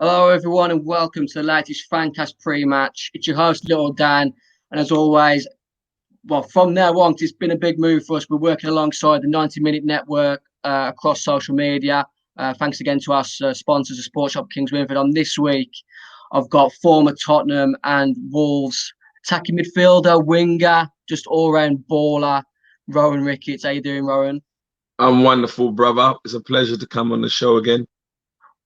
Hello, everyone, and welcome to the latest Fancast Prematch. It's your host, Little Dan, and as always, from now on, it's been a big move for us. We're working alongside the 90-Minute Network across social media. Thanks again to our sponsors, the Sports Shop Kings Winford. On this week, I've got former Tottenham and Wolves attacking midfielder, winger, just all-round baller, Rohan Ricketts. How you doing, Rohan? I'm wonderful, brother. It's a pleasure to come on the show again.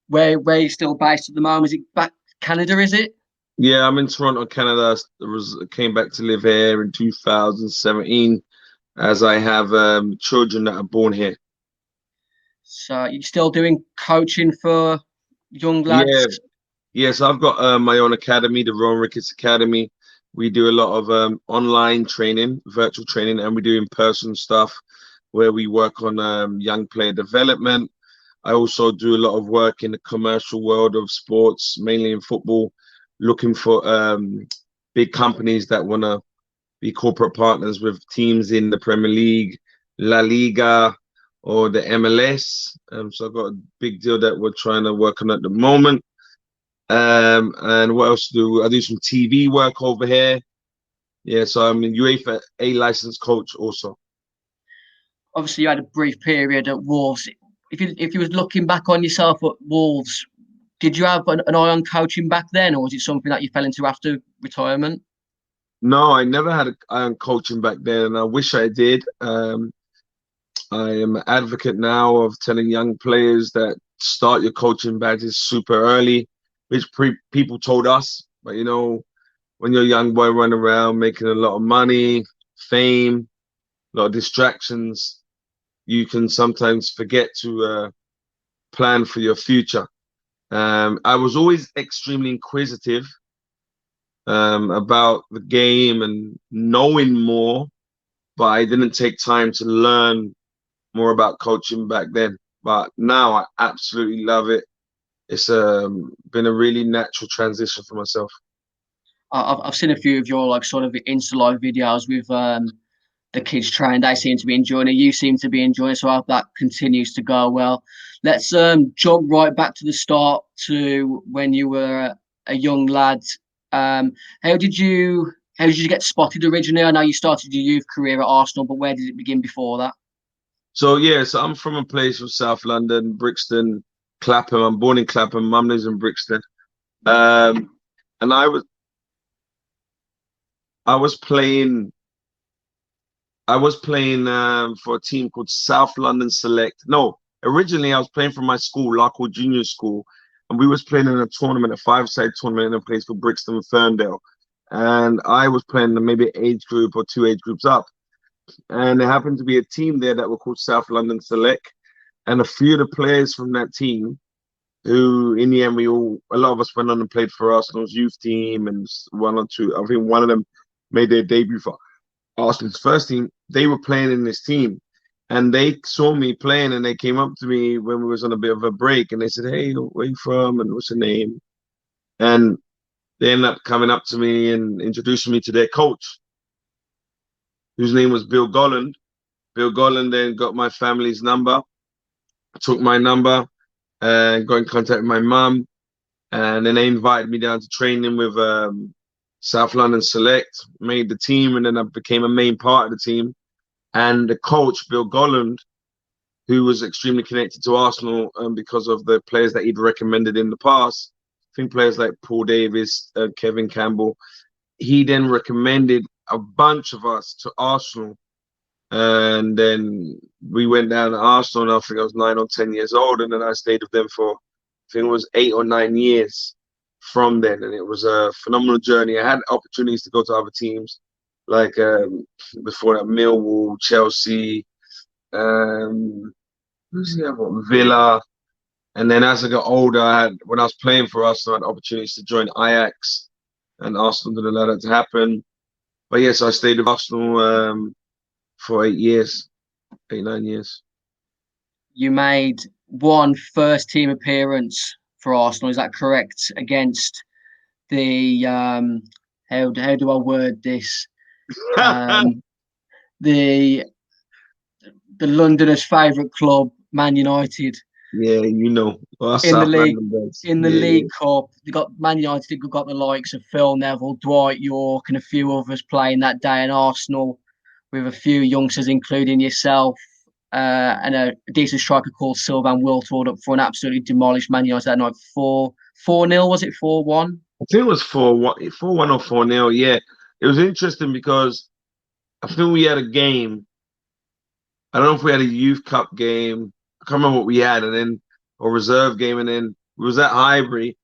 Where are you still based at the moment? Is it back Canada, is it? Yeah, I'm in Toronto, Canada. Came back to live here in 2017, as I have children that are born here. So you're still doing coaching for young lads? Yes, I've got my own academy, the Rohan Ricketts Academy. We do a lot of online training, virtual training, and we do in-person stuff where we work on young player development. I also do a lot of work in the commercial world of sports, mainly in football, looking for big companies that want to be corporate partners with teams in the Premier League, La Liga, or the MLS. So I've got a big deal that we're trying to work on at the moment. And what else do I do? Some TV work over here. Yeah, so I'm a UEFA A licensed coach also. Obviously, you had a brief period at Wolves. If you was looking back on yourself at Wolves, did you have an eye on coaching back then, or was it something that you fell into after retirement? No, I never had an eye on coaching back then, and I wish I did. I am an advocate now of telling young players that start your coaching badges super early, which people told us. But when you're a young boy running around making a lot of money, fame, a lot of distractions, you can sometimes forget to plan for your future. I was always extremely inquisitive about the game and knowing more, but I didn't take time to learn more about coaching back then. But now I absolutely love it. It's been a really natural transition for myself. I've seen a few of your sort of Insta live videos with the kids trying. They seem to be enjoying it. You seem to be enjoying it. So I hope that continues to go well. Let's jump right back to the start to when you were a young lad. How did you get spotted originally? I know you started your youth career at Arsenal, but where did it begin before that? So I'm from a place from South London, Brixton, Clapham. I'm born in Clapham. Mum lives in Brixton. And I was playing for a team called South London Select. No, originally I was playing for my school, Larkwood Junior School, and we was playing in a tournament, a five-side tournament in a place called Brixton and Ferndale. And I was playing maybe age group or two age groups up. And there happened to be a team there that were called South London Select. And a few of the players from that team, who in the end a lot of us went on and played for Arsenal's youth team, and one or two, I think one of them made their debut for Arsenal's first team. They were playing in this team, and they saw me playing, and they came up to me when we was on a bit of a break, and they said, "Hey, where you from? And what's your name?" And they ended up coming up to me and introducing me to their coach, whose name was Bill Golland. Bill Golland then got my family's number, took my number, and got in contact with my mum, and then they invited me down to training with South London Select, made the team, and then I became a main part of the team. And the coach, Bill Golland, who was extremely connected to Arsenal because of the players that he'd recommended in the past, I think players like Paul Davis, Kevin Campbell, he then recommended a bunch of us to Arsenal. And then we went down to Arsenal, and I think I was 9 or 10 years old, and then I stayed with them for, I think it was 8 or 9 years from then, and it was a phenomenal journey. I had opportunities to go to other teams, like before that, Millwall, Chelsea, who's the other one? Villa. And then as I got older, when I was playing for Arsenal, I had opportunities to join Ajax, and Arsenal didn't allow that to happen. But yes, I stayed with Arsenal for 8 years, 9 years. You made one first team appearance for Arsenal. Is that correct? Against the how do I word this? The Londoners' favourite club, Man United. Yeah, you know, our in the South league. London boys. In the Yeah, League yeah. Cup, they got Man United. Got the likes of Phil Neville, Dwight York, and a few others playing that day. In Arsenal, with a few youngsters, including yourself, and a decent striker called Sylvain Wiltord up front, absolutely demolished Man United that night. 4-0, was it 4-1? I think it was 4-1, 4-1 or 4-0. Yeah, it was interesting because I think we had a game. I don't know if we had a youth cup game. I can't remember what we had, and then a reserve game, and then we was at Highbury,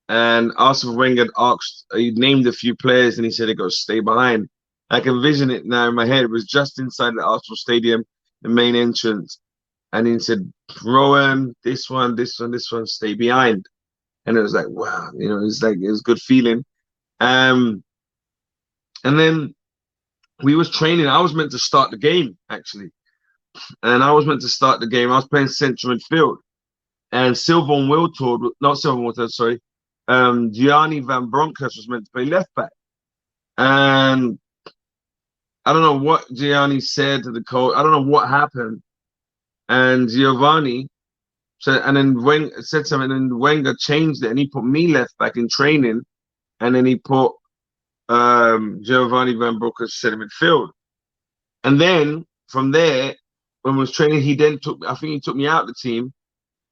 and Arsene Wenger had asked, he named a few players, and he said they got to stay behind. I can vision it now in my head. It was just inside the Arsenal Stadium, the main entrance, and he said, "Rowan, this one, this one, this one, stay behind." And it was like, wow, it was a good feeling. Um, and then we was training. I was meant to start the game actually, and I was meant to start the game. I was playing central midfield, and Sylvain Wiltord, not Sylvain Wiltord, sorry, Gianni Van Bronckhorst was meant to play left back, and I don't know what Gianni said to the coach. I don't know what happened, and Giovanni said, and then said something, and Wenger changed it, and he put me left back in training, and then he put Giovanni Van Bronckhorst centre midfield. And then from there, when we was training, I think he took me out of the team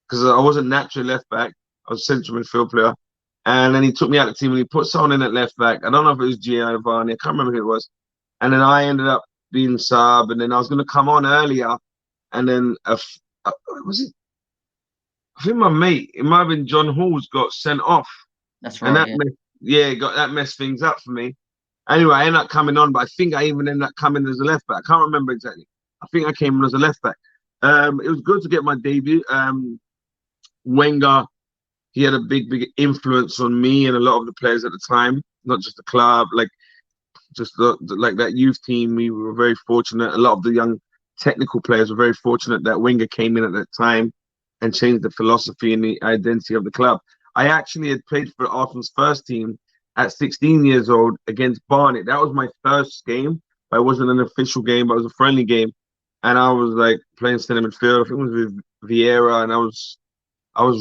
because I wasn't naturally left back. I was a central midfield player. And then he took me out of the team and he put someone in at left back. I don't know if it was Giovanni. I can't remember who it was. And then I ended up being sub. And then I was going to come on earlier. And then, was it? I think my mate, it might have been John Halls, got sent off. That's And right. that messed things up for me. Anyway, I ended up coming on, but I think I even ended up coming as a left back. I can't remember exactly. I think I came in as a left back. It was good to get my debut. Wenger, he had a big influence on me and a lot of the players at the time, not just the club, like just like that youth team. We were very fortunate. A lot of the young technical players were very fortunate that Wenger came in at that time and changed the philosophy and the identity of the club. I actually had played for Arsenal's first team at 16 years old against Barnet. That was my first game, but it wasn't an official game, but it was a friendly game. And I was like playing centre midfield. I think it was with Vieira, and I was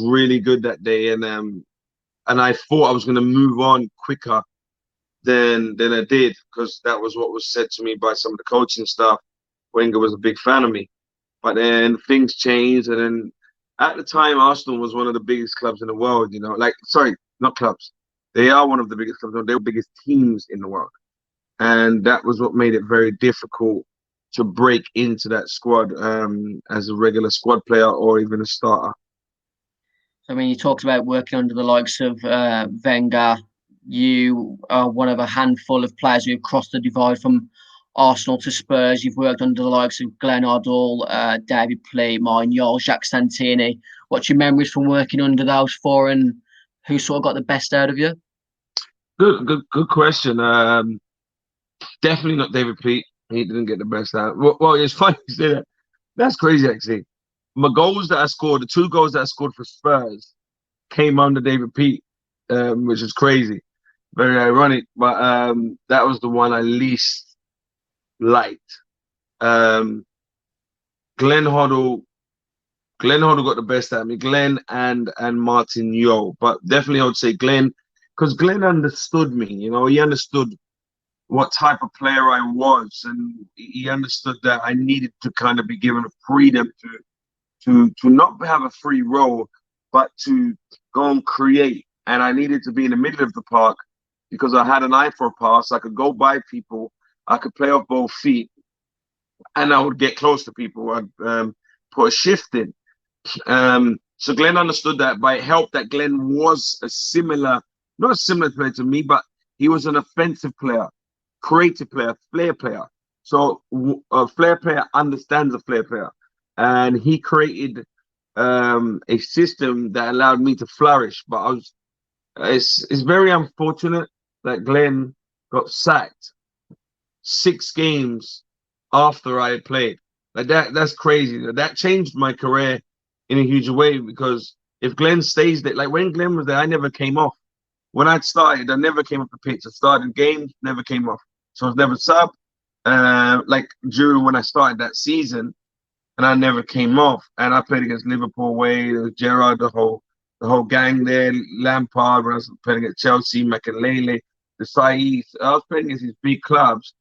really good that day. And I thought I was going to move on quicker than I did because that was what was said to me by some of the coaching staff. Wenger was a big fan of me, but then things changed, and then at the time, Arsenal was one of the biggest clubs in the world. Sorry, not clubs. They are one of the biggest clubs. They're the biggest teams in the world. And that was what made it very difficult to break into that squad as a regular squad player or even a starter. I mean, you talked about working under the likes of Wenger. You are one of a handful of players who have crossed the divide from Arsenal to Spurs. You've worked under the likes of Glenn Hoddle, David Pleat, Jacques Santini. What's your memories from working under those four, and who sort of got the best out of you? Good question. Definitely not David Pleat. He didn't get the best out. Well, it's funny you say that. That's crazy, actually. My goals that I scored, the 2 goals that I scored for Spurs, came under David Pleat, which is crazy. Very ironic, but that was the one I least liked. Glenn Hoddle got the best out of me. Glenn and Martin Yo, but definitely I would say Glenn, because Glenn understood me. He understood what type of player I was, and he understood that I needed to kind of be given freedom to not have a free role, but to go and create. And I needed to be in the middle of the park because I had an eye for a pass. I could go by people. I could play off both feet, and I would get close to people. I'd put a shift in. So Glenn understood that, but it helped that Glenn was not a similar player to me, but he was an offensive player, creative player, flair player. So a flair player understands a flair player. And he created a system that allowed me to flourish. But it's very unfortunate that Glenn got sacked 6 games after I had played. Like that's crazy. That changed my career in a huge way, because if Glenn stays there, like when Glenn was there, I never came off. When I started, I never came off the pitch. I started games, never came off. So I was never sub. Like during when I started that season, and I never came off. And I played against Liverpool away. There was Gerrard, the whole gang there, Lampard. When I was playing against Chelsea, Makelele, the Saiz. I was playing against these big clubs,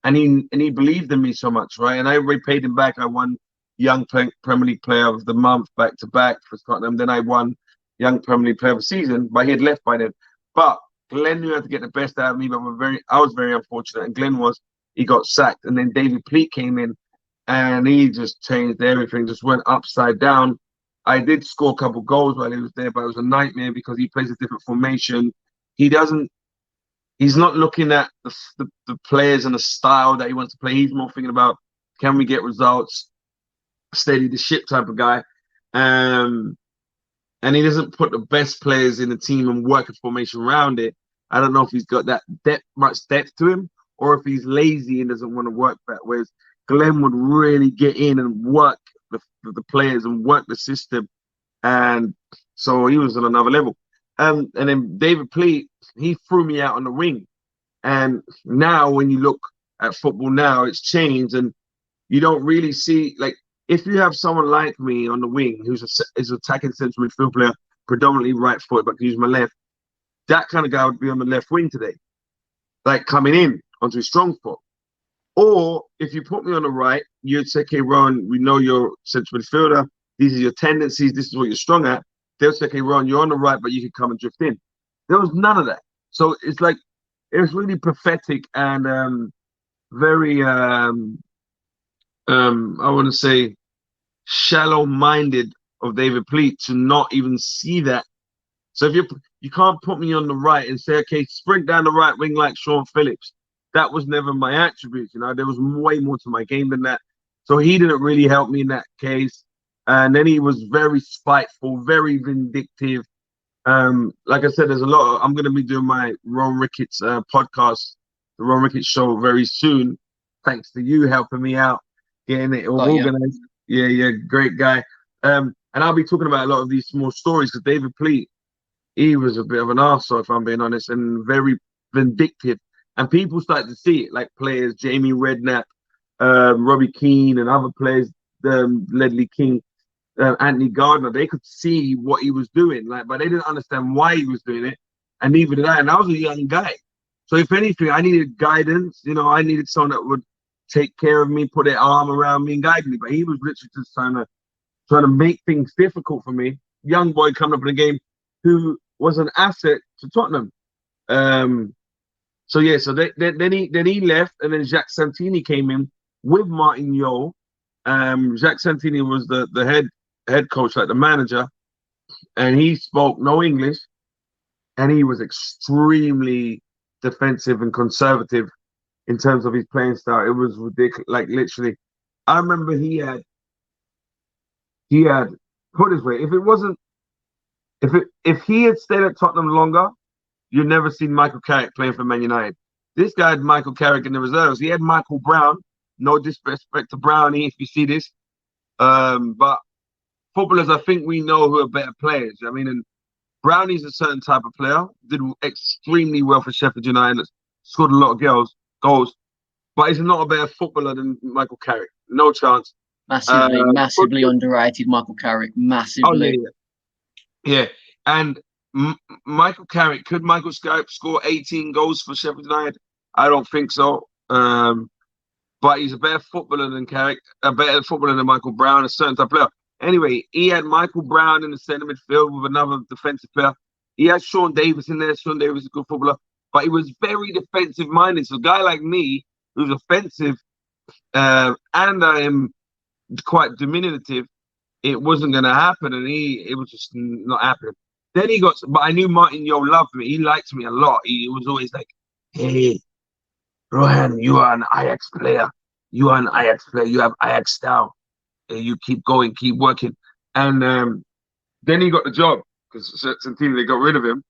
and he believed in me so much, right? And I repaid him back. I won Young Premier League Player of the Month back to back for Tottenham. Then I won Young Premier League Player of the Season, but he had left by then. But Glenn knew how to get the best out of me, but I was very unfortunate. And Glenn he got sacked. And then David Pleat came in, and he just changed everything, just went upside down. I did score a couple goals while he was there, but it was a nightmare because he plays a different formation. He's not looking at the players and the style that he wants to play. He's more thinking about, can we get results, steady the ship type of guy. And he doesn't put the best players in the team and work a formation around it. I don't know if he's got that much depth to him, or if he's lazy and doesn't want to work that. Whereas Glenn would really get in and work the players and work the system. And so he was on another level. And then David Pleat, he threw me out on the wing. And now when you look at football now, it's changed. And you don't really see, like, if you have someone like me on the wing who's is an attacking central midfield player, predominantly right foot, but can use my left, that kind of guy would be on the left wing today, like coming in onto his strong foot. Or if you put me on the right, you'd say, okay, Rohan, we know you're central midfielder. These are your tendencies. This is what you're strong at. They'll say, okay, Rohan, you're on the right, but you can come and drift in. There was none of that. So it's like, it was really pathetic and very, I want to say, shallow-minded of David Pleat to not even see that. So if you can't put me on the right and say, okay, sprint down the right wing like Sean Phillips. That was never my attribute. There was way more to my game than that. So he didn't really help me in that case. And then he was very spiteful, very vindictive. Like I said, there's a lot. I'm going to be doing my Rohan Ricketts podcast, the Rohan Ricketts show, very soon. Thanks to you helping me out, getting it all organized. Yeah, great guy. And I'll be talking about a lot of these small stories because David Pleat, he was a bit of an arsehole, if I'm being honest, and very vindictive. And people started to see it, like players, Jamie Redknapp, Robbie Keane, and other players, Ledley King, Anthony Gardner. They could see what he was doing, but they didn't understand why he was doing it, and neither did I. And I was a young guy, so if anything, I needed guidance. I needed someone that would take care of me, put their arm around me, and guide me. But he was literally just trying to make things difficult for me. Young boy coming up in the game who was an asset to Tottenham. So then he left, and then Jacques Santini came in with Martin Jol. Jacques Santini was the head coach, like the manager, and he spoke no English, and he was extremely defensive and conservative in terms of his playing style. It was ridiculous. Like literally, I remember he had put his way. If he had stayed at Tottenham longer, you'd never seen Michael Carrick playing for Man United. This guy had Michael Carrick in the reserves. He had Michael Brown. No disrespect to Brownie if you see this. But footballers, I think we know who are better players. And Brownie's a certain type of player. Did extremely well for Sheffield United. Scored a lot of goals. But he's not a better footballer than Michael Carrick. No chance. Massively underrated, Michael Carrick. Massively. Oh, yeah. And Michael Carrick, could Michael Carrick score 18 goals for Sheffield United? I don't think so. But he's a better footballer than Carrick, a better footballer than Michael Brown, a certain type of player. Anyway, he had Michael Brown in the centre midfield with another defensive player. He had Sean Davis in there. Sean Davis is a good footballer, but he was very defensive minded. So a guy like me, who's offensive, and I am quite diminutive, it wasn't going to happen, and it was just not happening. Then but I knew Martin Jol loved me. He liked me a lot. He was always like, hey, Rohan, you are an Ajax player. You are an Ajax player. You have Ajax style. You keep going, keep working. And then he got the job because Santini, they got rid of him.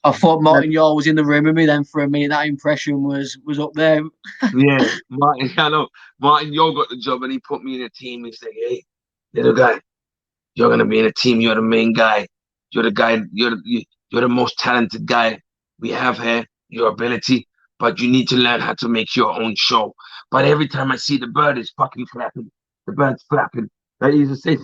I thought Martin Jol was in the room with me then for a minute. That impression was up there. Yeah, I know. Martin Jol got the job and he put me in a team. He said, hey, little guy, you're going to be in a team. You're the main guy. You're the guy. You're the most talented guy we have here. Your ability. But you need to learn how to make your own show. But every time I see the bird, it's fucking clapping. The bird's flapping. Like he used to say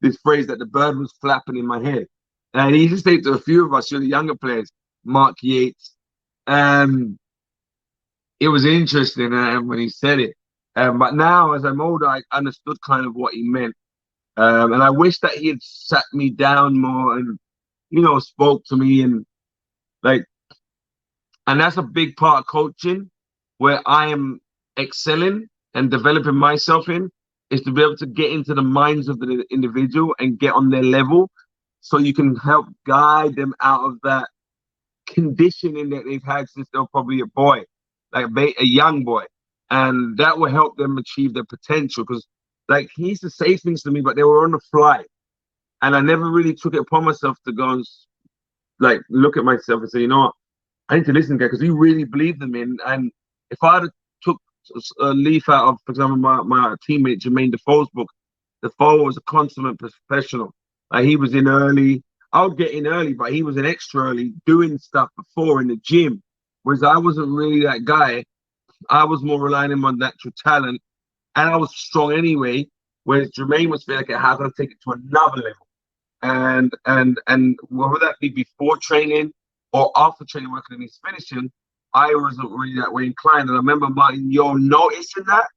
this phrase that the bird was flapping in my head. And he used to say to a few of us, the younger players, Mark Yates. It was interesting when he said it. But now, as I'm older, I understood kind of what he meant. And I wish that he had sat me down more and, spoke to me like, and that's a big part of coaching where I am excelling and developing myself in is to be able to get into the minds of the individual and get on their level so you can help guide them out of that conditioning that they've had since they were probably a boy, like a young boy. And that will help them achieve their potential because like he used to say things to me, but they were on the fly. And I never really took it upon myself to go and like look at myself and say, you know what, I need to listen, guy, because he really believed in me. And if I had took a leaf out of, for example, my teammate Jermaine Defoe's book, Defoe was a consummate professional. Like he was in early. I would get in early, but he was in extra early doing stuff before in the gym. Whereas I wasn't really that guy. I was more relying on my natural talent, and I was strong anyway. Whereas Jermaine was feeling like, how can I take it to another level? And whether that be before training or after training, working in his finishing, I wasn't really that way inclined. And I remember Martin Yo noticing that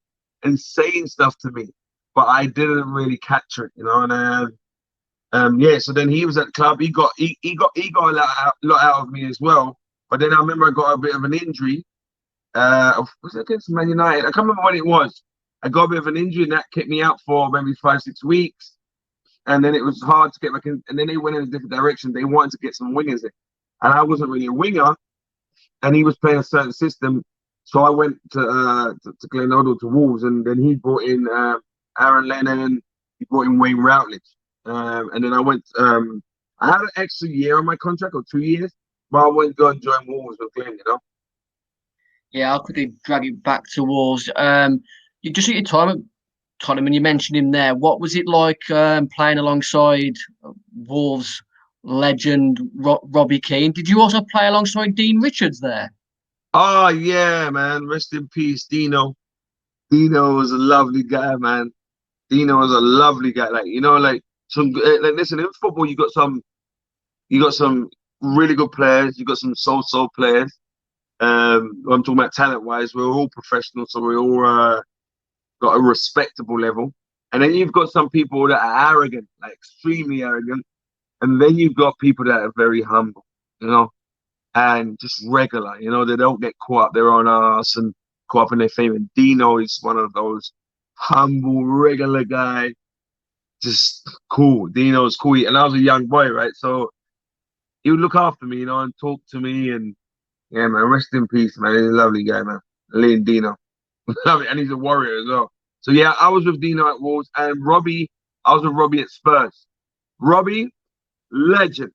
and saying stuff to me, but I didn't really capture it, And yeah, so then he was at the club. He got a lot out of me as well. But then I remember I got a bit of an injury. Was it against Man United? I can't remember when it was. I got a bit of an injury and that kept me out for maybe 5-6 weeks. And then it was hard to get back in. And then they went in a different direction. They wanted to get some wingers in. And I wasn't really a winger. And he was playing a certain system. So I went to Glen Hoddle to Wolves. And then he brought in Aaron Lennon. He brought in Wayne Routledge. And then I went, I had an extra year on my contract or 2 years. But I went to go and join Wolves with Glen. Yeah, I'll quickly drag it back to Wolves. You just at your time at Tottenham, and you mentioned him there. What was it like playing alongside Wolves legend Robbie Keane? Did you also play alongside Dean Richards there? Oh, yeah, man. Rest in peace, Dino. Dino was a lovely guy, man. Dino was a lovely guy. Listen, in football, you got some really good players. You got some so-so players. I'm talking about talent-wise. We're all professionals, so we all got a respectable level. And then you've got some people that are arrogant, like extremely arrogant. And then you've got people that are very humble, and just regular. They don't get caught up their own arse and caught up in their fame. And Dino is one of those humble, regular guy, just cool. Dino's cool. And I was a young boy, right? So he would look after me, and talk to me. And yeah, man, rest in peace, man. He's a lovely guy, man. Lean Dino. Love it. And he's a warrior as well. So yeah, I was with Dino at Wolves, and Robbie, I was with Robbie at Spurs. Robbie, legend.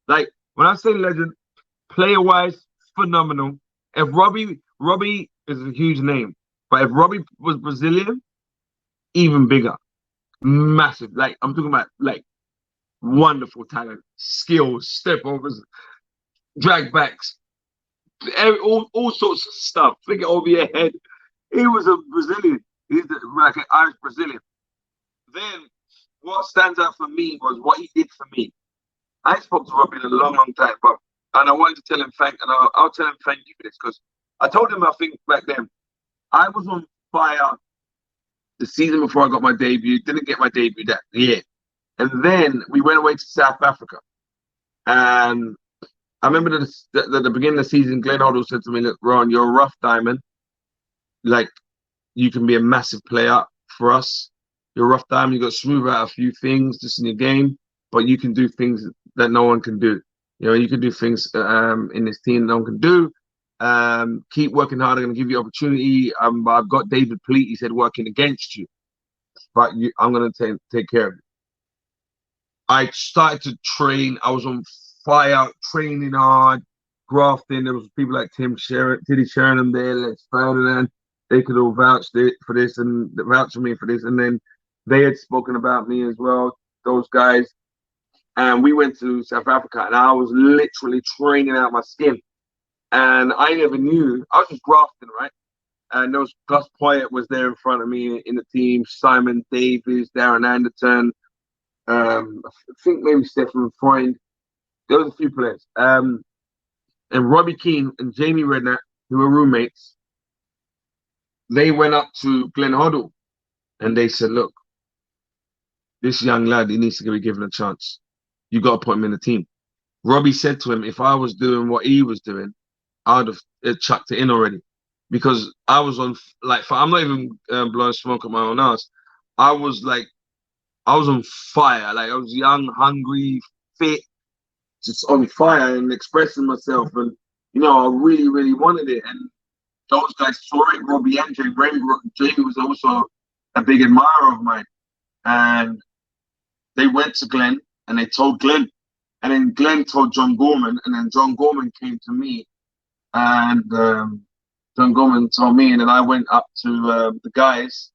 Like when I say legend, player-wise, phenomenal. If Robbie is a huge name, but if Robbie was Brazilian, even bigger, massive. Like I'm talking about, like wonderful talent, skills, step overs, drag backs, all sorts of stuff. Flick it over your head. He was a Brazilian. He's like an Irish Brazilian. Then what stands out for me was what he did for me. I spoke to Robbie in a long, long time, and I wanted to tell him I'll tell him thank you for this, because I told him, I think back then, I was on fire the season before I got my debut, didn't get my debut that year. And then we went away to South Africa. And I remember at the beginning of the season, Glenn Hoddle said to me, look, Ron, you're a rough diamond. Like, you can be a massive player for us. You're a rough diamond. You've got to smooth out a few things just in your game, but you can do things that no one can do. You can do things in this team no one can do. Keep working hard. I'm going to give you opportunity. I've got David Pleat, he said, working against you. But I'm going to take care of it. I started to train. I was on fire, training hard, grafting. There was people like Tiddy Sheringham there, Lex Ferdinand. They could all vouch for this and vouch for me for this. And then they had spoken about me as well, those guys. And we went to South Africa, and I was literally training out my skin. And I never knew. I was just grafting, right? And there was Gus Poyet was there in front of me in the team. Simon Davies, Darren Anderton, I think maybe Stephen Freund. There was a few players. And Robbie Keane and Jamie Redknapp, who were roommates, they went up to Glenn Hoddle and they said, look, this young lad, he needs to be given a chance. You got to put him in the team. Robbie said to him, if I was doing what he was doing, I would have chucked it in already. Because I was on, I'm not even blowing smoke at my own ass. I was on fire. Like, I was young, hungry, fit, just on fire and expressing myself. And, I really, really wanted it. And those guys saw it. Robbie and Jamie was also a big admirer of mine. And they went to Glenn and they told Glenn. And then Glenn told John Gorman. And then John Gorman came to me. And John Gorman told me. And then I went up to the guys.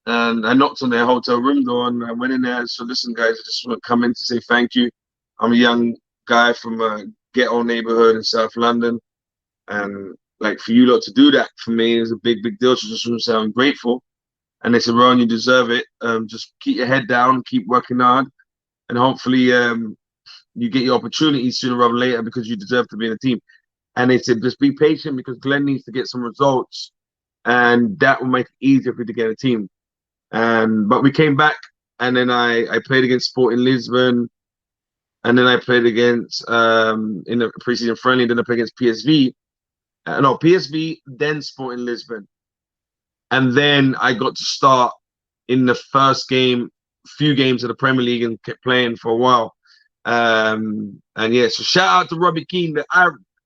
And I knocked on their hotel room door. And I went in there and said, listen, guys, I just want to come in to say thank you. I'm a young guy from a ghetto neighborhood in South London. And for you lot to do that for me is a big, big deal. So just want to say I'm grateful. And they said, Rohan, you deserve it. Just keep your head down, keep working hard. And hopefully you get your opportunities sooner rather than later because you deserve to be in the team. And they said, just be patient because Glenn needs to get some results. And that will make it easier for you to get a team. But we came back and then I played against Sporting Lisbon. And then I played against, in the preseason friendly, then I played against PSV. PSV, then Sporting Lisbon. And then I got to start in the first few games of the Premier League and kept playing for a while. So shout out to Robbie Keane,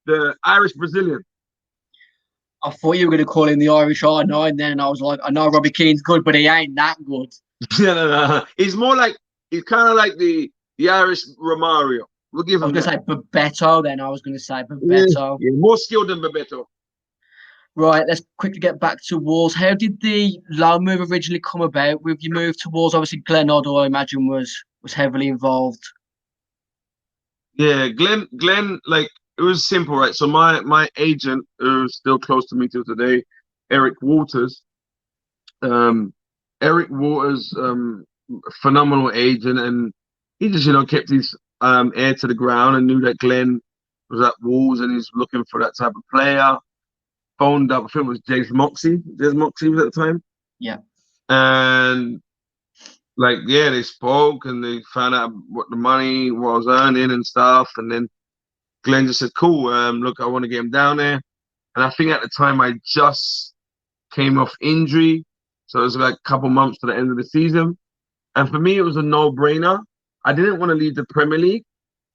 the Irish Brazilian. I thought you were going to call him the Irish R9 then, and I was like, I know Robbie Keane's good, but he ain't that good. No. He's kind of like the Irish Romario. We'll give him I was going to say Bebeto then. Bebeto. Yeah, more skilled than Bebeto. Right, let's quickly get back to Wolves. How did the loan move originally come about? With your move to Wolves, obviously Glenn Hoddle, I imagine, was heavily involved. Yeah, Glenn, it was simple, right? So my agent, who's still close to me till today, Eric Waters. Eric Waters, phenomenal agent, and he just kept his ear to the ground and knew that Glenn was at Wolves and he's looking for that type of player. Phoned up, I think it was Jez Moxie. Jez Moxie was at the time. Yeah. And they spoke and they found out what the money was earning and stuff. And then Glenn just said, cool, look, I want to get him down there. And I think at the time I just came off injury. So it was a couple months to the end of the season. And for me, it was a no-brainer. I didn't want to leave the Premier League,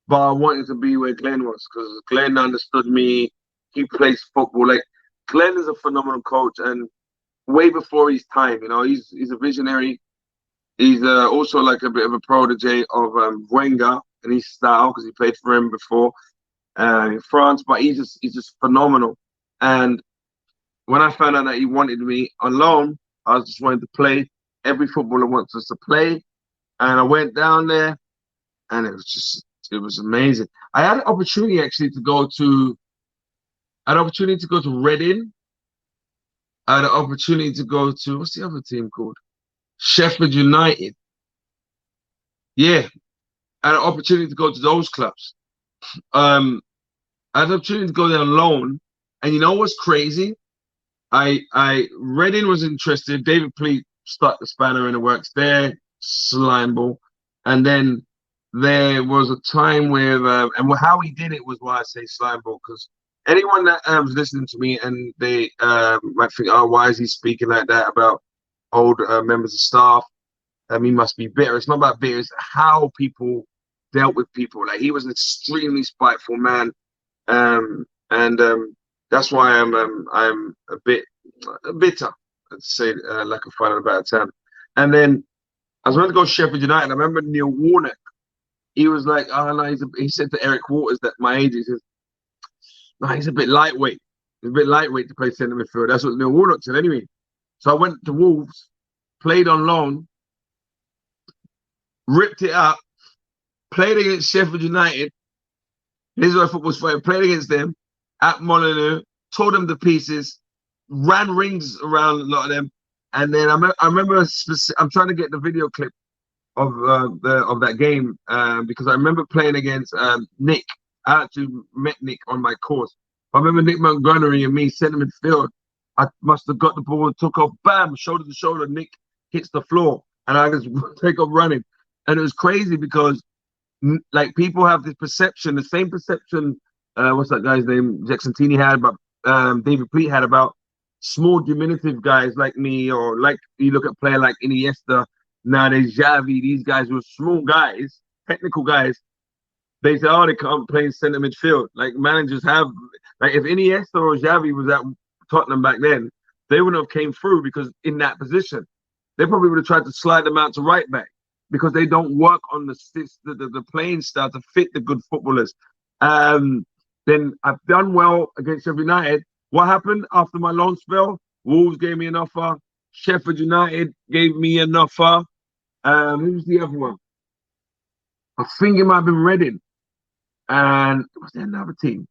but I wanted to be where Glenn was because Glenn understood me. He plays football. Glenn is a phenomenal coach and way before his time, he's a visionary. He's also a bit of a protege of Wenger and his style because he played for him before in France, but he's just phenomenal. And when I found out that he wanted me on loan, I was just wanting to play. Every footballer wants us to play. And I went down there and it was amazing. I had an opportunity actually to go to Reading. I had an opportunity to go to, what's the other team called? Sheffield United. Yeah. I had an opportunity to go to those clubs. I had an opportunity to go there on loan. And you know what's crazy? Reading was interested. David Pleat stuck the spanner in the works there. Slime ball. And then there was a time where, how he did it was why I say slime ball, because anyone that was listening to me and they might think, oh, why is he speaking like that about old members of staff? He must be bitter. It's not about bitter. It's how people dealt with people. He was an extremely spiteful man, and that's why I'm a bit bitter, to say lack of finding a better term. And then I was going to go to Sheffield United. I remember Neil Warnock. He was like, oh no, he said to Eric Waters that my age, he says, no, he's a bit lightweight. He's a bit lightweight to play centre midfield. That's what Neil Warnock said anyway. So I went to Wolves, played on loan, ripped it up, played against Sheffield United. This is where football's fighting. Played against them at Molineux, tore them to pieces, ran rings around a lot of them. And then I remember I'm trying to get the video clip of that game because I remember playing against Nick. I actually met Nick on my course. I remember Nick Montgomery and me centre midfield. I must have got the ball and took off, bam, shoulder to shoulder. Nick hits the floor, and I just take off running. And it was crazy because like people have this perception, the same perception. What's that guy's name? Jackson Tini had, but David Pleat had about small diminutive guys like me, or like you look at a player like Iniesta. Nowadays, Xavi, these guys were small guys, technical guys. They say, oh, they can't play in centre midfield. Like managers have, like if Iniesta or Xavi was at Tottenham back then, they wouldn't have came through because in that position, they probably would have tried to slide them out to right back because they don't work on the playing style to fit the good footballers. Then I've done well against Sheffield United. What happened after my loan spell? Wolves gave me an offer. Sheffield United gave me an offer. Who's the other one? I think it might have been Reading. And was there another team?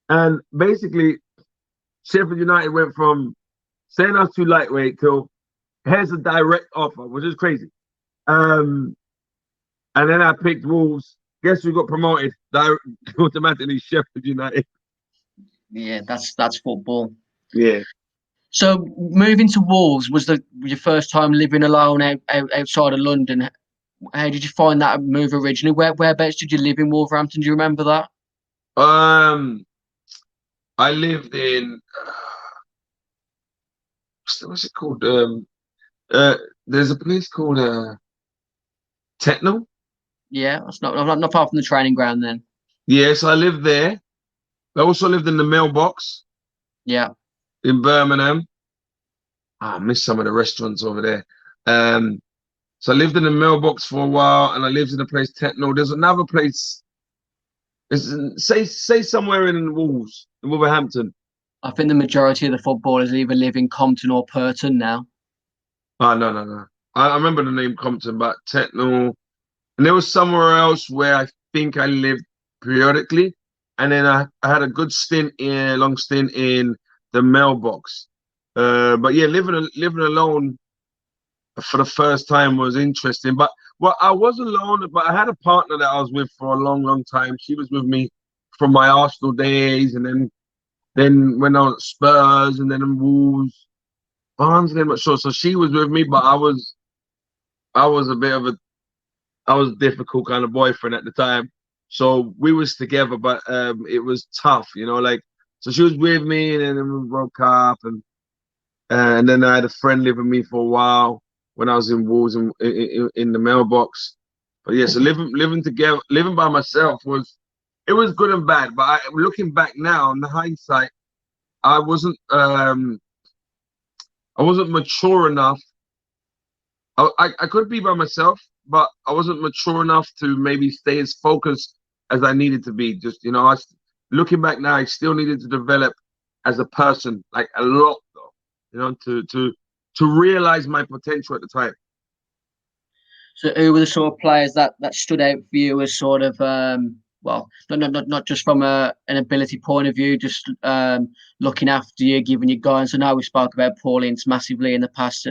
And basically, Sheffield United went from saying us too lightweight till here's a direct offer, which is crazy. And then I picked Wolves. Guess who got promoted? Automatically Sheffield United. Yeah, that's football. Yeah. So moving to Wolves was your first time living alone outside of London. How did you find that move originally? Whereabouts did you live in Wolverhampton? Do you remember that? I lived in what's it called? There's a place called Tottenham. Yeah, that's not far from the training ground then. Yes, I lived there. I also lived in the mailbox. Yeah. In Birmingham. I miss some of the restaurants over there. So I lived in the mailbox for a while, and I lived in a place Tottenham. There's another place. Say somewhere in Wolves, in Wolverhampton. I think the majority of the footballers either live in Compton or Purton now. Oh no. I remember the name Compton, but Tottenham. And there was somewhere else where I think I lived periodically. And then I had a good long stint in the mailbox. But yeah, living alone for the first time was interesting. But well, I was alone, but I had a partner that I was with for a long, long time. She was with me from my Arsenal days, and then when I was at Spurs, and then in Wolves, Barnes, I'm not sure. So she was with me, but I was a difficult kind of boyfriend at the time. So we was together, but it was tough, like, so she was with me, and then we broke up, and then I had a friend live with me for a while when I was in Wolves in the mailbox. But yeah, so living together, living by myself was good and bad. But looking back now, in the hindsight, I wasn't mature enough. I could be by myself, but I wasn't mature enough to maybe stay as focused as I needed to be. Just, looking back now, I still needed to develop as a person, like a lot, though, to realize my potential at the time. So who were the sort of players that stood out for you as sort of, well, not just from an ability point of view, just looking after you, giving you guidance? I know we spoke about Paul Ince massively in the past.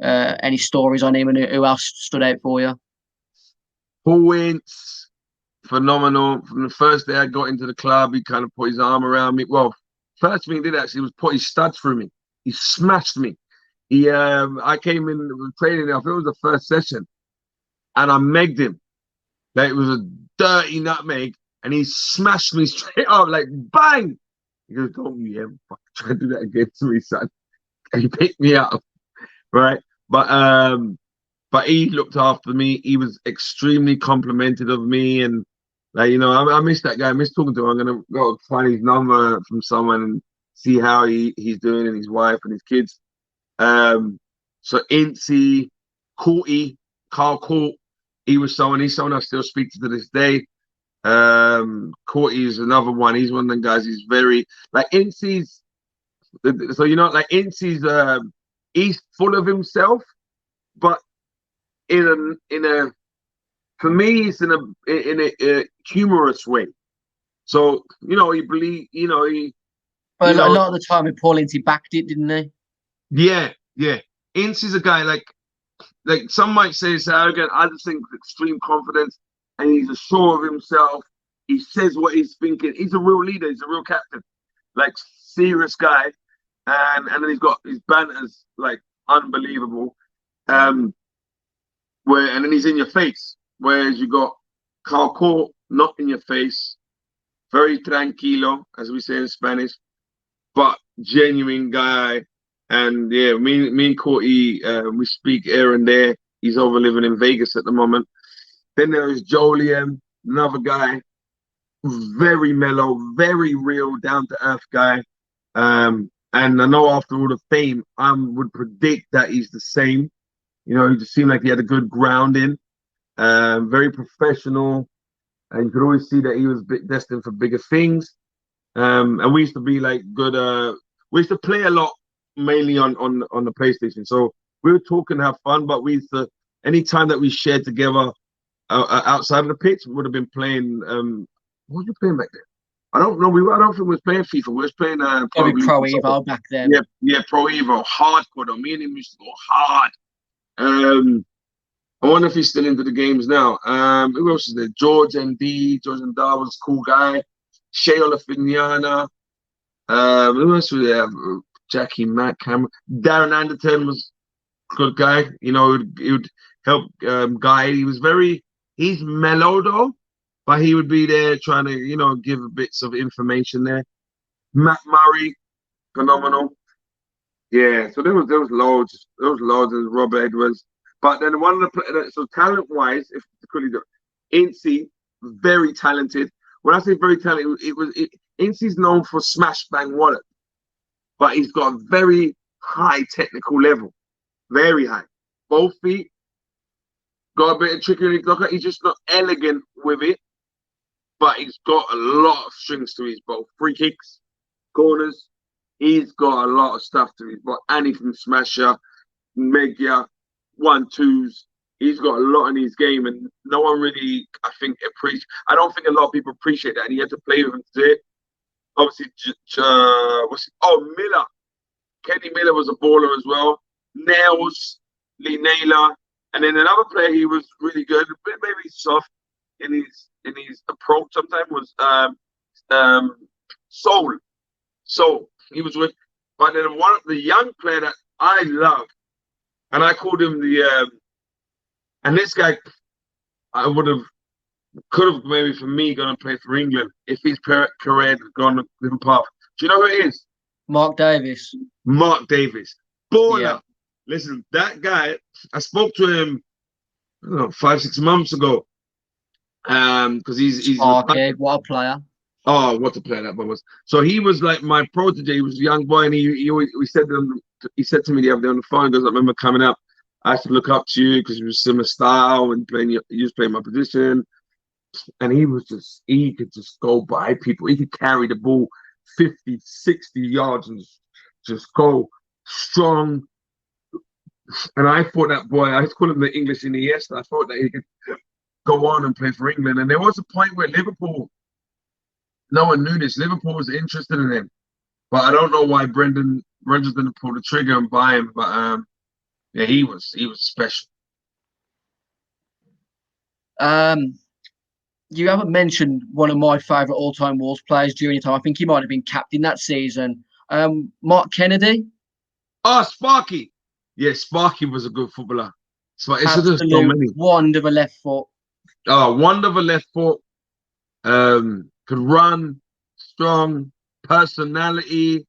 Any stories on him, and who else stood out for you? Paul Ince, phenomenal. From the first day I got into the club, he kind of put his arm around me. Well, first thing he did actually was put his studs through me. He smashed me. I came in training. I think it was the first session, and I megged him. Like, it was a dirty nutmeg, and he smashed me straight up, like bang. He goes, "Don't you ever try to do that again to me, son." And he picked me up, right? But he looked after me. He was extremely complimented of me, and like, I miss that guy. I miss talking to him. I'm gonna go find his number from someone and see how he's doing, and his wife and his kids. So Ince, Courty, Carl Court, he's someone I still speak to this day. Courty is another one. He's one of them guys. He's very like Ince's. So like Ince's, he's full of himself, but in a for me, it's in a humorous way. So he But a lot of the time, Paul Ince backed it, didn't he? Yeah. Ince is a guy like some might say it's arrogant. I just think extreme confidence, and he's assured of himself. He says what he's thinking. He's a real leader. He's a real captain. Like, serious guy. And then he's got his banter's like unbelievable. And then he's in your face. Whereas you got Calco not in your face, very tranquilo, as we say in Spanish, but genuine guy. And yeah, me and Courtney, we speak here and there. He's over living in Vegas at the moment. Then there is Joleon, another guy, very mellow, very real, down to earth guy. And I know after all the fame, I would predict that he's the same. You know, he just seemed like he had a good grounding, very professional, and you could always see that he was destined for bigger things. And we used to be like good. We used to play a lot, mainly on the PlayStation. So we would talk and have fun, but we used to, any time that we shared together outside of the pitch, we would have been playing. What were you playing back then? I don't know. I don't think we was playing FIFA. We was playing probably Pro Evo back then. Yeah, Pro Evo, hardcore though. Me and him used to go hard. I wonder if he's still into the games now. Who else is there? George MD. George MD was a cool guy. Shea Olafiniana. Who else was there? Jackie Matt Cameron. Darren Anderton was a good guy. You know, he would help guide. He's mellow though, but he would be there trying to, you know, give bits of information there. Matt Murray, phenomenal. Yeah, so there was loads. There was loads. There was Rob Edwards. But then one of the, so talent-wise, if quickly do, Ince, very talented. When I say very talented, Ince's known for smash bang wallet, but he's got a very high technical level, very high. Both feet, got a bit of trickery. He's just not elegant with it, but he's got a lot of strings to his bow. Free kicks, corners, he's got a lot of stuff to his bow. And he can smasher, Megia, 1-2s. He's got a lot in his game, and no one really, I think, I don't think a lot of people appreciate that. And he had to play with him to do it. Obviously, Miller. Kenny Miller was a baller as well. Nails, Lee Naylor. And then another player he was really good, a bit maybe soft in his approach sometimes, was Soul. So he was with, but then one of the young player that I love, and I called him and this guy, could have maybe for me gone and play for England if his career had gone a different path. Do you know who it is? Mark Davis. Baller. Yeah. Listen, that guy, I spoke to him, I don't know, 5-6 months ago. Because he's okay, what a player. Oh, what a player that was. So he was like my protege. He was a young boy, and he said to me the other day on the phone, he goes, I remember coming up, I used to look up to you because you was similar style and he was playing my position. And he could just go by people. He could carry the ball 50, 60 yards and just go strong. And I thought that boy, I call him the English Iniesta. I thought that he could go on and play for England. And there was a point where Liverpool, no one knew this, Liverpool was interested in him. But I don't know why Brendan didn't pull the trigger and buy him. But yeah, he was special. You haven't mentioned one of my favourite all-time Wolves players during your time. I think he might have been captain that season. Mark Kennedy. Oh, Sparky. Yeah, Sparky was a good footballer. So it's just so many. Wand of a left foot. Oh, wand of a left foot. Could run, strong, personality,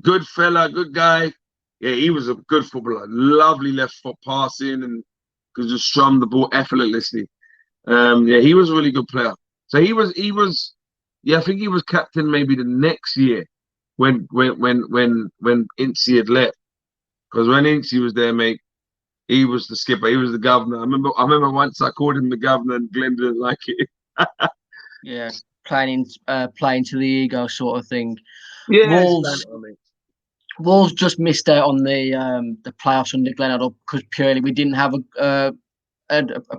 good fella, good guy. Yeah, he was a good footballer. Lovely left foot passing and could just strum the ball effortlessly. Yeah, he was a really good player. So he was. Yeah, I think he was captain maybe the next year when Ince had left. Because when Ince was there, mate, he was the skipper. He was the governor. I remember once I called him the governor, and Glenn didn't like it. Yeah, playing to the ego sort of thing. Yeah, Wolves just missed out on the playoffs under Glenn Hoddle because purely we didn't have a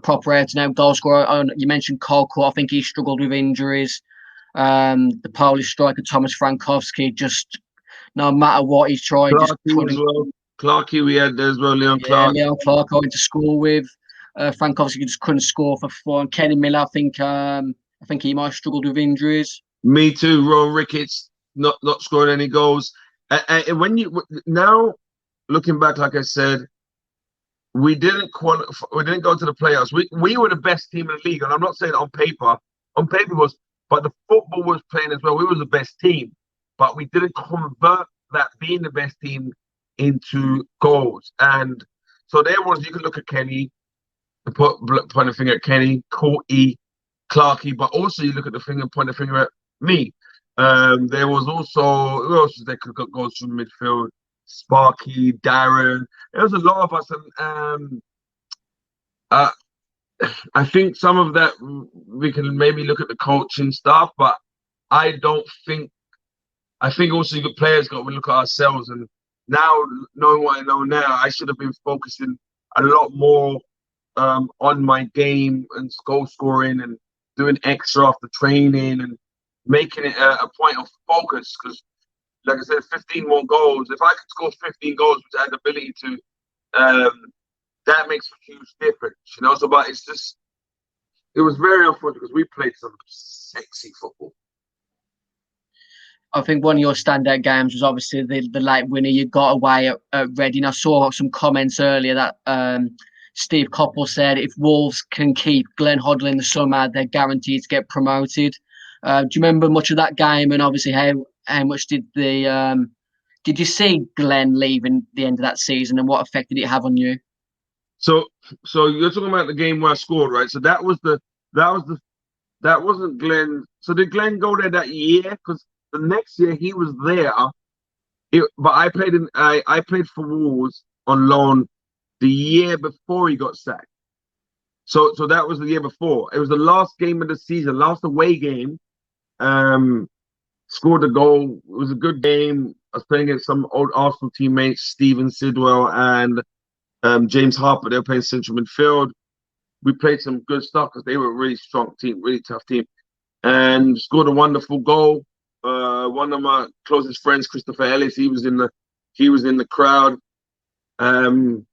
proper out-and-out goal scorer. You mentioned Cole Court. I think he struggled with injuries. The Polish striker Thomas Frankowski, just no matter what he's tried, just Clarkey as well. Clarkey we had there as well, Leon Clark. Leon Clark I went to school with. Frankowski just couldn't score for fun. Kenny Miller, I think he might have struggled with injuries. Me too. Rohan Ricketts not scoring any goals. And when you now looking back, like I said, we didn't go to the playoffs. We were the best team in the league, and I'm not saying on paper. On paper but the football was playing as well. We were the best team, but we didn't convert that being the best team into goals. And so there was, you could look at Kenny, point the finger at Kenny, Courtney, Clarkey, but also you look at point the finger at me. There was also, who else was there could got goals from midfield? Sparky, Darren. There was a lot of us, and I think some of that we can maybe look at the coaching stuff, but I think also you got players got to look at ourselves. And now, knowing what I know now, I should have been focusing a lot more on my game and goal scoring and doing extra after training and making it a point of focus. Because, like I said, 15 more goals. If I could score 15 goals, which I had the ability to, that makes a huge difference, you know. So, but it was very unfortunate because we played some sexy football. I think one of your standout games was obviously the late winner you got away at Reading. I saw some comments earlier that Steve Coppell said if Wolves can keep Glenn Hoddle in the summer, they're guaranteed to get promoted. Do you remember much of that game? And obviously, how much did you see Glenn leaving the end of that season, and what effect did it have on you? So you're talking about the game where I scored, right? So that wasn't Glenn. So did Glenn go there that year? Because the next year he was there. But I played for Wolves on loan the year before he got sacked. So that was the year before. It was the last game of the season, last away game. Scored a goal. It was a good game. I was playing against some old Arsenal teammates, Steven Sidwell and James Harper. They were playing central midfield. We played some good stuff because they were a really strong team, really tough team, and scored a wonderful goal. One of my closest friends, Christopher Ellis, he was in the crowd, and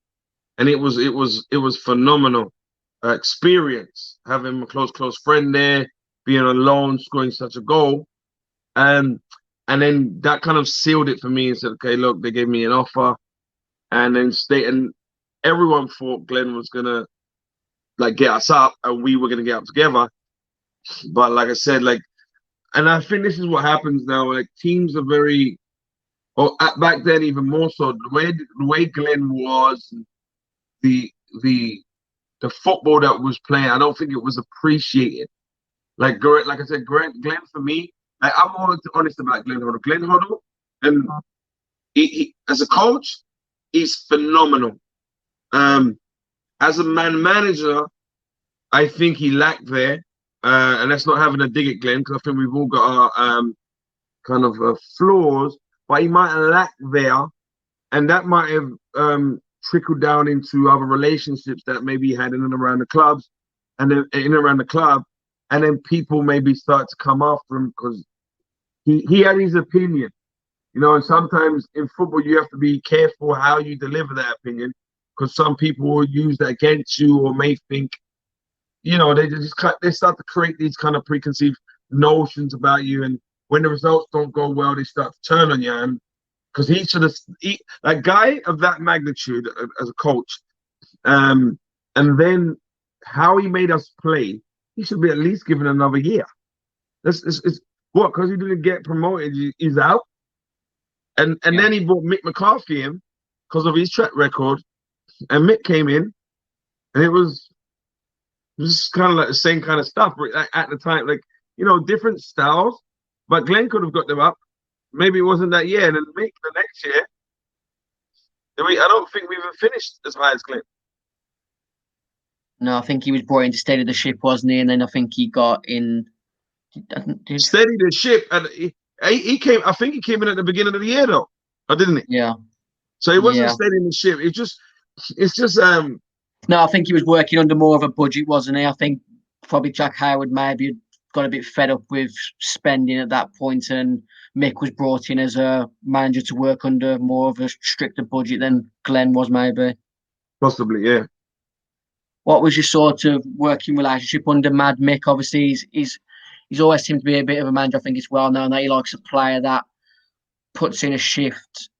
it was phenomenal experience having a close friend there, being alone, scoring such a goal, and then that kind of sealed it for me and said, okay, look, they gave me an offer, and then everyone thought Glenn was gonna get us up and we were gonna get up together, but like I said, and I think this is what happens now. Like teams are very, back then even more so. The way Glenn was, the football that was playing, I don't think it was appreciated. Like I said, Glenn for me, I'm honest about Glenn Hoddle. Glenn Hoddle, and he as a coach, he's phenomenal. As a manager, I think he lacked there. And that's not having a dig at Glenn, because I think we've all got our kind of flaws, but he might have lacked there, and that might have trickled down into other relationships that maybe he had in and around the clubs, and then in and around the club, and then people maybe start to come after him because he had his opinion, you know. And sometimes in football you have to be careful how you deliver that opinion, because some people will use that against you or may think, you know, they start to create these kind of preconceived notions about you, and when the results don't go well, they start to turn on you. And because he should have, that guy of that magnitude as a coach, and then how he made us play, he should be at least given another year. It's what, because he didn't get promoted, he's out, and then he brought Mick McCarthy in because of his track record, and Mick came in, and it was kind of like the same kind of stuff at the time, different styles. But Glenn could have got them up. Maybe it wasn't that year. And then Mick the next year, I don't think we even finished as high as Glenn. No, I think he was brought in to steady the ship, wasn't he? And then I think he got in. Steady the ship, and he came. I think he came in at the beginning of the year, though, or didn't he? Yeah. So he wasn't steadying the ship. It's just. No, I think he was working under more of a budget, wasn't he? I think probably Jack Howard maybe got a bit fed up with spending at that point, and Mick was brought in as a manager to work under more of a stricter budget than Glenn was, maybe. Possibly, yeah. What was your sort of working relationship under Mad Mick? Obviously, he's always seemed to be a bit of a manager. I think it's well known that he likes a player that puts in a shift.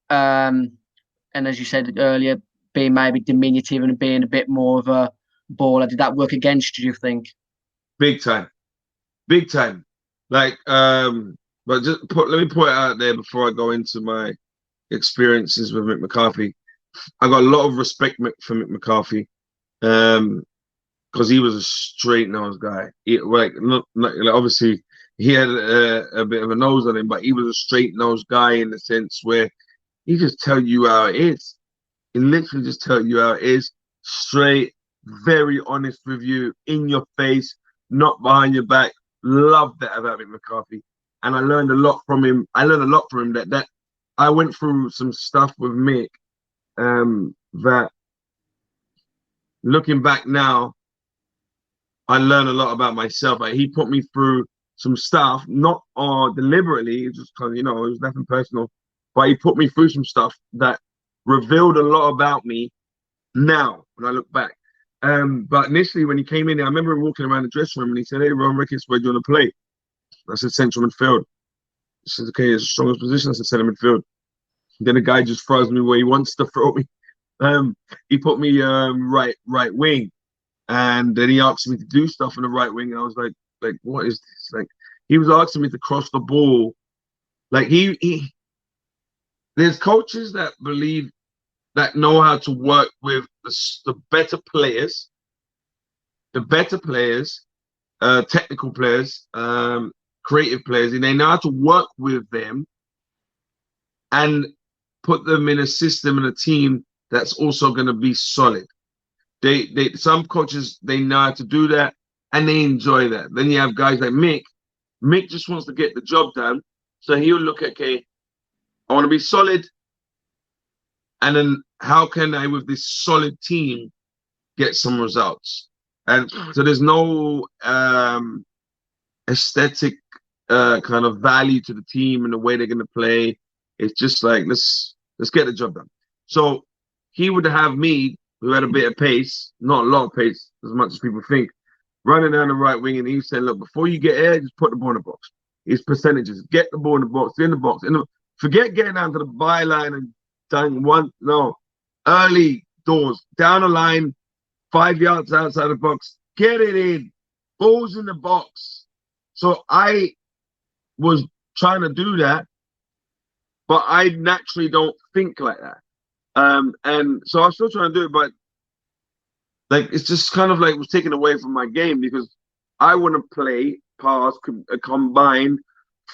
And as you said earlier, being maybe diminutive and being a bit more of a baller. Did that work against you, do you think? Big time. Big time. Like, but let me put it out there before I go into my experiences with Mick McCarthy. I got a lot of respect for Mick McCarthy, because he was a straight-nosed guy. Obviously, he had a bit of a nose on him, but he was a straight-nosed guy in the sense where he just tell you how it is. He literally just tell you how it is, straight, very honest with you, in your face, not behind your back. Love that about Mick McCarthy, and I learned a lot from him. That I went through some stuff with Mick, that looking back now, I learned a lot about myself. Like, he put me through some stuff, not deliberately, it's just because, it was nothing personal, but he put me through some stuff that revealed a lot about me now when I look back. But initially when he came in, I remember him walking around the dressing room and he said, "Hey, Rohan Ricketts, where do you want to play?" I said, "Central midfield." He said, "Okay, it's the strongest position." I said, "Central midfield." Then the guy just throws me where he wants to throw me. He put me right wing, and then he asked me to do stuff on the right wing. And I was like, what is this? Like, he was asking me to cross the ball. Like, there's coaches that know how to work with the better players, technical players, creative players, and they know how to work with them and put them in a system and a team that's also going to be solid. Some coaches, they know how to do that and they enjoy that. Then you have guys like Mick. Mick just wants to get the job done, so he'll look at, okay, I want to be solid, and then how can I, with this solid team, get some results? And so there's no aesthetic kind of value to the team and the way they're going to play. It's just like, let's get the job done. So he would have me, who had a bit of pace, not a lot of pace as much as people think, running down the right wing, and he said, "Look, before you get here, just put the ball in the box. It's percentages. Get the ball in the box, forget getting down to the byline and done one. No, early doors, down the line, 5 yards outside the box, get it in, balls in the box." So I was trying to do that, but I naturally don't think like that. And so I'm still trying to do it, but like, it's just kind of like it was taken away from my game, because I want to play, pass, combine,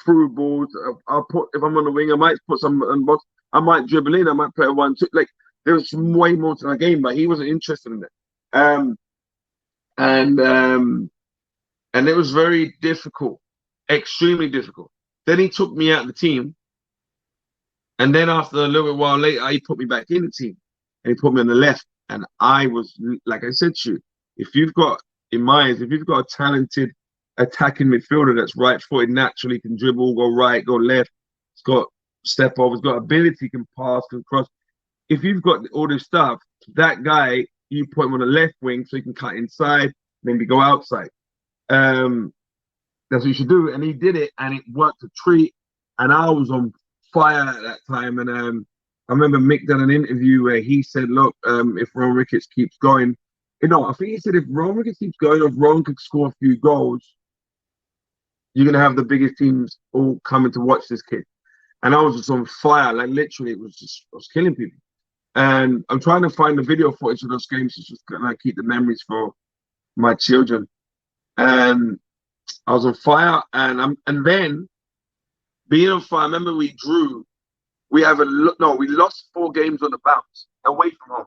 through balls. If I'm on the wing, I might put some in the box. I might dribble in. I might play a 1-2. Like, there's way more to my game, but he wasn't interested in it. And it was very difficult, extremely difficult. Then he took me out of the team. And then after a little while later, he put me back in the team, and he put me on the left. And I was, like I said to you, if you've got a talented attacking midfielder that's right-footed, naturally can dribble, go right, go left, it's got step over, it's got ability, can pass, can cross. If you've got all this stuff, that guy, you put him on the left wing so he can cut inside, maybe go outside. That's what you should do. And he did it, and it worked a treat. And I was on fire at that time. And I remember Mick done an interview where he said, "Look, if Rohan Ricketts keeps going," I think he said, if Rohan Ricketts keeps going, if Rohan could score a few goals, you're gonna have the biggest teams all coming to watch this kid. And I was just on fire, like literally, I was killing people. And I'm trying to find the video footage of those games to just kind of keep the memories for my children. And I was on fire, and then being on fire. I remember we drew. We lost 4 games on the bounce away from home.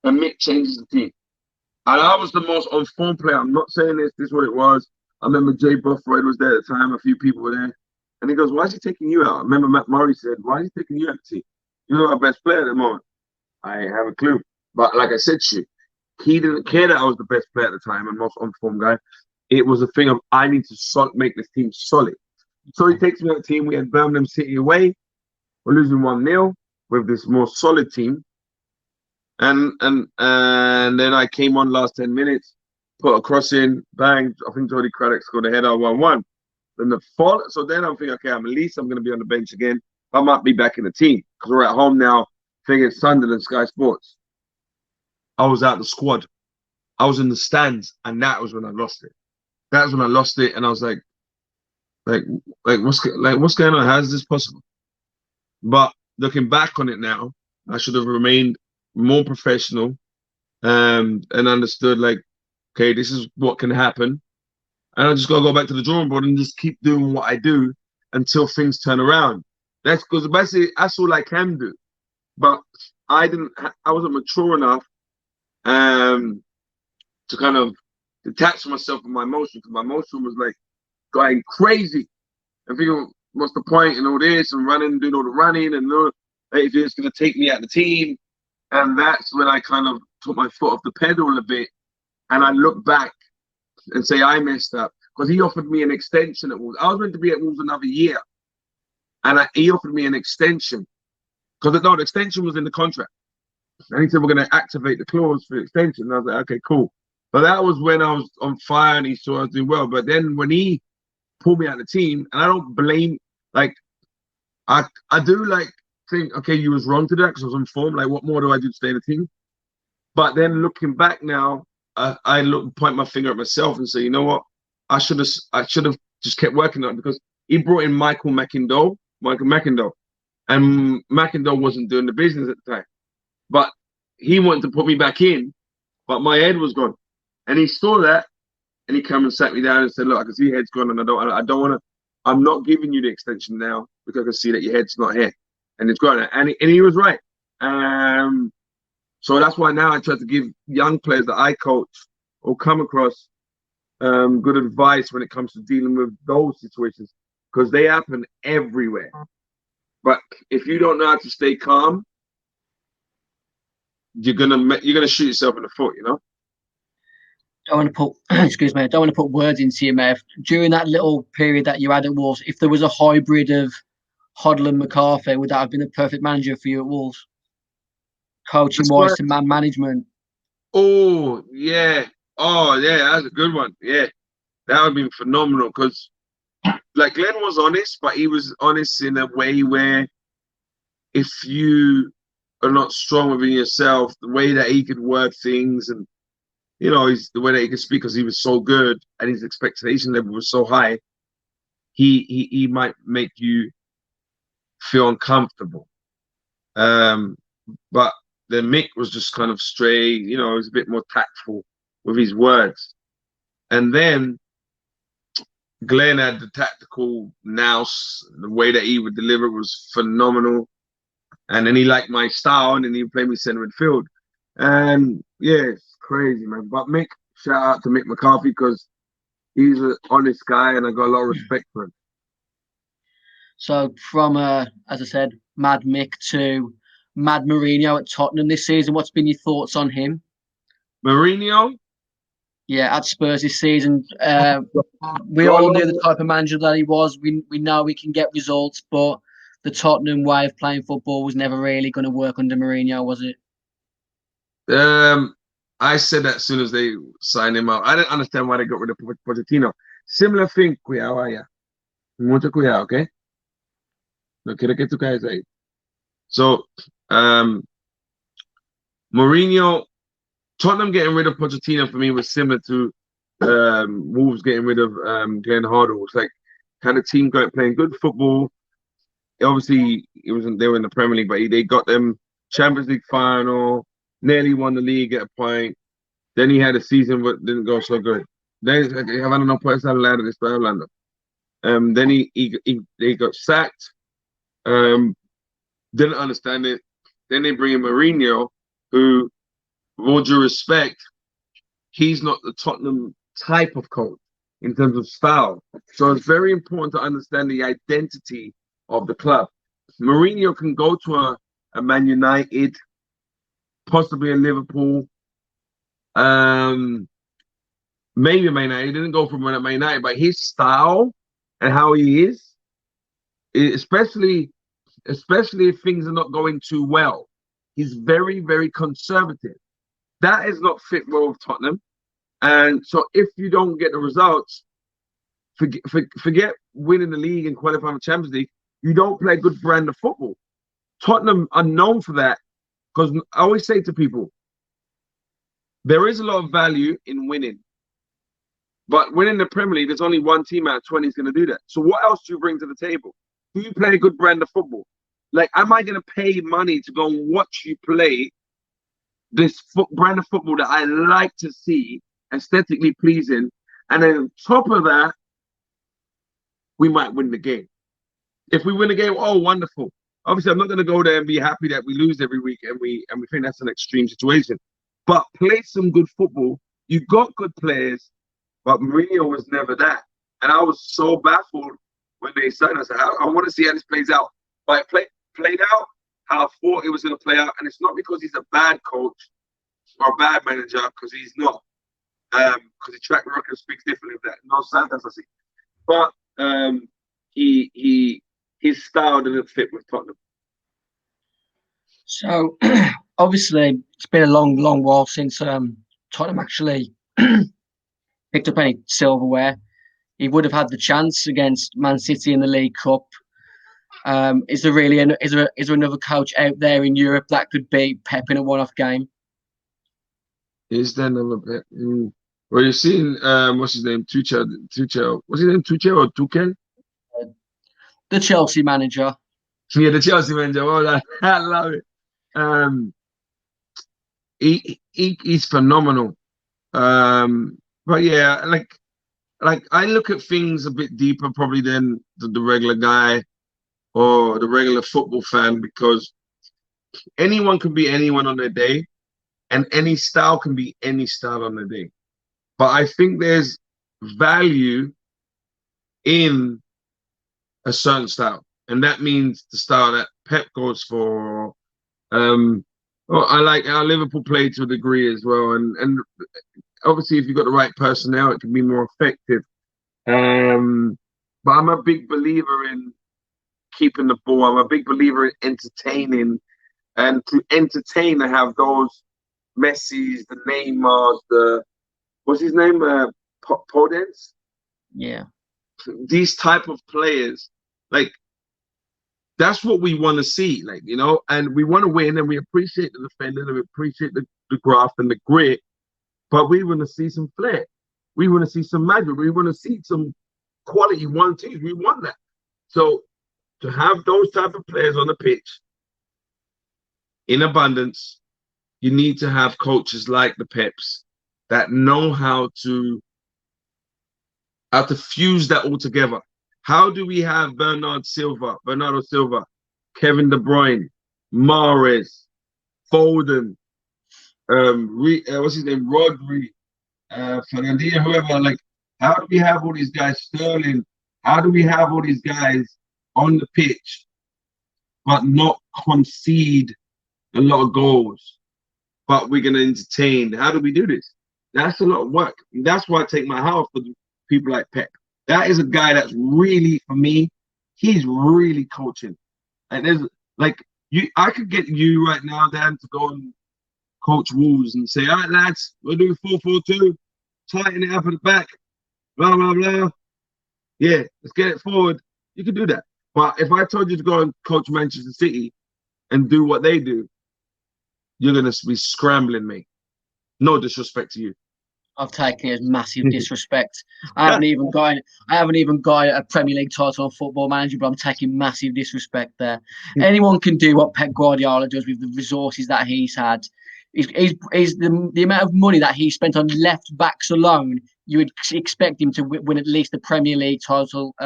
And Mick changes the team. And I was the most on-form player. I'm not saying this is what it was. I remember Jay Buffroyd was there at the time. A few people were there. And he goes, "Why is he taking you out?" I remember Matt Murray said, "Why is he taking you out of the team? You're our best player at the moment." I have a clue. But like I said to you, he didn't care that I was the best player at the time and most on-form guy. it was a thing of I need to make this team solid. So he takes me on the team. We had Birmingham City away. We're losing 1-0 with this more solid team. And then I came on last 10 minutes, put a cross in, bang. I think Jordy Craddock scored a header 1-1. So then I'm thinking, okay, at least I'm going to be on the bench again. I might be back in the team because we're at home now, thinking Sunderland, Sky Sports. I was out the squad. I was in the stands, and that was when I lost it. That was when I lost it, and I was like what's going on? How is this possible? But looking back on it now, I should have remained more professional, and understood like, okay, this is what can happen, and I just gotta go back to the drawing board and just keep doing what I do until things turn around. That's because basically that's all I can do. But I wasn't mature enough to kind of detach myself from my emotion, because my emotion was like going crazy and thinking, what's the point in all this and running, doing all the running, and if it's going to take me out of the team. And that's when I kind of took my foot off the pedal a bit, and I look back and say I messed up, because he offered me an extension at Wolves. I was meant to be at Wolves another year, and he offered me an extension, because the extension was in the contract, and he said we're going to activate the clause for the extension. And I was like, okay, cool. But that was when I was on fire and he saw I was doing well. But then when he pulled me out of the team, and I don't blame, like, I do like think, okay, you was wrong to that because I was on form. Like, what more do I do to stay in the team? But then looking back now, I point my finger at myself and say, you know what? I should have just kept working on it, because he brought in Michael McIndoe, and McIndoe wasn't doing the business at the time. But he wanted to put me back in, but my head was gone. And he saw that, and he came and sat me down and said, look, I can see your head's gone, and I don't want to, I'm not giving you the extension now because I can see that your head's not here. And it's gone. And he was right. So that's why now I try to give young players that I coach or come across good advice when it comes to dealing with those situations, because they happen everywhere. But if you don't know how to stay calm, you're gonna shoot yourself in the foot, you know. I don't want to put, excuse me, I don't want to put words into your mouth. During that little period that you had at Wolves, if there was a hybrid of Hoddle and McCarthy, would that have been the perfect manager for you at Wolves? Coaching wise to man management. Oh yeah, that's a good one. Yeah, that would have been phenomenal, because like Glenn was honest, but he was honest in a way where if you are not strong within yourself, the way that he could word things, and you know, the way that he could speak, because he was so good and his expectation level was so high, he might make you feel uncomfortable. But then Mick was just kind of straight, you know, he was a bit more tactful with his words. And then Glenn had the tactical nous, the way that he would deliver was phenomenal. And then he liked my style, and then he played me center midfield. And yeah, it's crazy, man. But Mick, shout out to Mick McCarthy, because he's an honest guy and I got a lot of respect for him. So from, as I said, Mad Mick to Mad Mourinho at Tottenham this season, what's been your thoughts on him? Mourinho? Yeah, at Spurs this season. We all knew the type of manager that he was. We know he can get results, but the Tottenham way of playing football was never really going to work under Mourinho, was it? I said that as soon as they signed him out. I didn't understand why they got rid of Pochettino. Similar thing, cuidado, mucho cuidado, okay? No quiero que tú caes ahí. So, Mourinho, Tottenham getting rid of Pochettino for me was similar to Wolves getting rid of Glenn Hoddle. It's like kind of team playing good football. Obviously, they were in the Premier League, but they got them Champions League final, nearly won the league at a point. Then he had a season but didn't go so good. Then no puede estar hablando, estoy hablando. Then he got sacked. Didn't understand it. Then they bring in Mourinho, who, with all due respect, he's not the Tottenham type of coach in terms of style. So it's very important to understand the identity of the club. Mourinho can go to a Man United, possibly a Liverpool, maybe Man United. He didn't go from Man United, but his style and how he is, especially if things are not going too well, he's very, very conservative. That is not fit well with Tottenham. And so if you don't get the results, forget winning the league and qualifying for Champions League, you don't play a good brand of football. Tottenham are known for that, because I always say to people, there is a lot of value in winning. But winning the Premier League, there's only one team out of 20 is going to do that. So what else do you bring to the table? Do you play a good brand of football? Like, am I going to pay money to go and watch you play this brand of football that I like to see, aesthetically pleasing, and then on top of that, we might win the game. If we win the game, oh, wonderful. Obviously, I'm not going to go there and be happy that we lose every week and we think that's an extreme situation. But play some good football. You got good players, but Mourinho was never that. And I was so baffled when they signed us. I want to see how this plays out. But it played out how I thought it was going to play out. And it's not because he's a bad coach or a bad manager, because he's not. Because the track record speaks differently of that. No, Santos, I see. But his style didn't fit with Tottenham. So obviously it's been a long while since Tottenham actually picked up any silverware. He would have had the chance against Man City in the League Cup. Is there really is there another coach out there in Europe that could beat Pep in a one-off game? Is there another Pep? Well, you've seen what's his name? Tuchel. What's his name? Tuchel or Tuchel? The Chelsea manager. Yeah, the Chelsea manager. Oh, I love it. He's phenomenal. But yeah, like I look at things a bit deeper probably than the regular guy or the regular football fan, because anyone can be anyone on their day, and any style can be any style on their day. But I think there's value in a certain style, and that means the style that Pep goes for. I like how Liverpool play to a degree as well, and obviously if you've got the right personnel, it can be more effective. But I'm a big believer in keeping the ball. I'm a big believer in entertaining, and to entertain, I have those Messi's, the Neymars, what's his name? Podence? Yeah. These type of players, like, that's what we want to see, like, you know, and we want to win, and we appreciate the defending, and we appreciate the graft and the grit, but we want to see some flair. We want to see some magic. We want to see some quality 1-2s. We want that. So to have those type of players on the pitch in abundance, you need to have coaches like the Peps that know how to fuse that all together. How do we have Bernardo Silva, Kevin De Bruyne, Mahrez, Foden, what's his name, Rodri, Fernandinho, whoever? Like, how do we have all these guys, Sterling? How do we have all these guys on the pitch, but not concede a lot of goals, but we're going to entertain? How do we do this? That's a lot of work. That's why I take my hat off for people like Pep. That is a guy that's really, for me, he's really coaching. And there's I could get you right now, Dan, to go and coach Wolves and say, all right, lads, we'll do 4-4-2, tighten it up at the back, blah, blah, blah. Yeah, let's get it forward. You can do that. But if I told you to go and coach Manchester City and do what they do, you're going to be scrambling me. No disrespect to you. I've taken it as massive disrespect. I haven't even got a Premier League title on Football Manager, but I'm taking massive disrespect there. Anyone can do what Pep Guardiola does with the resources that he's had. The amount of money that he spent on left backs alone, you would expect him to win at least the Premier League title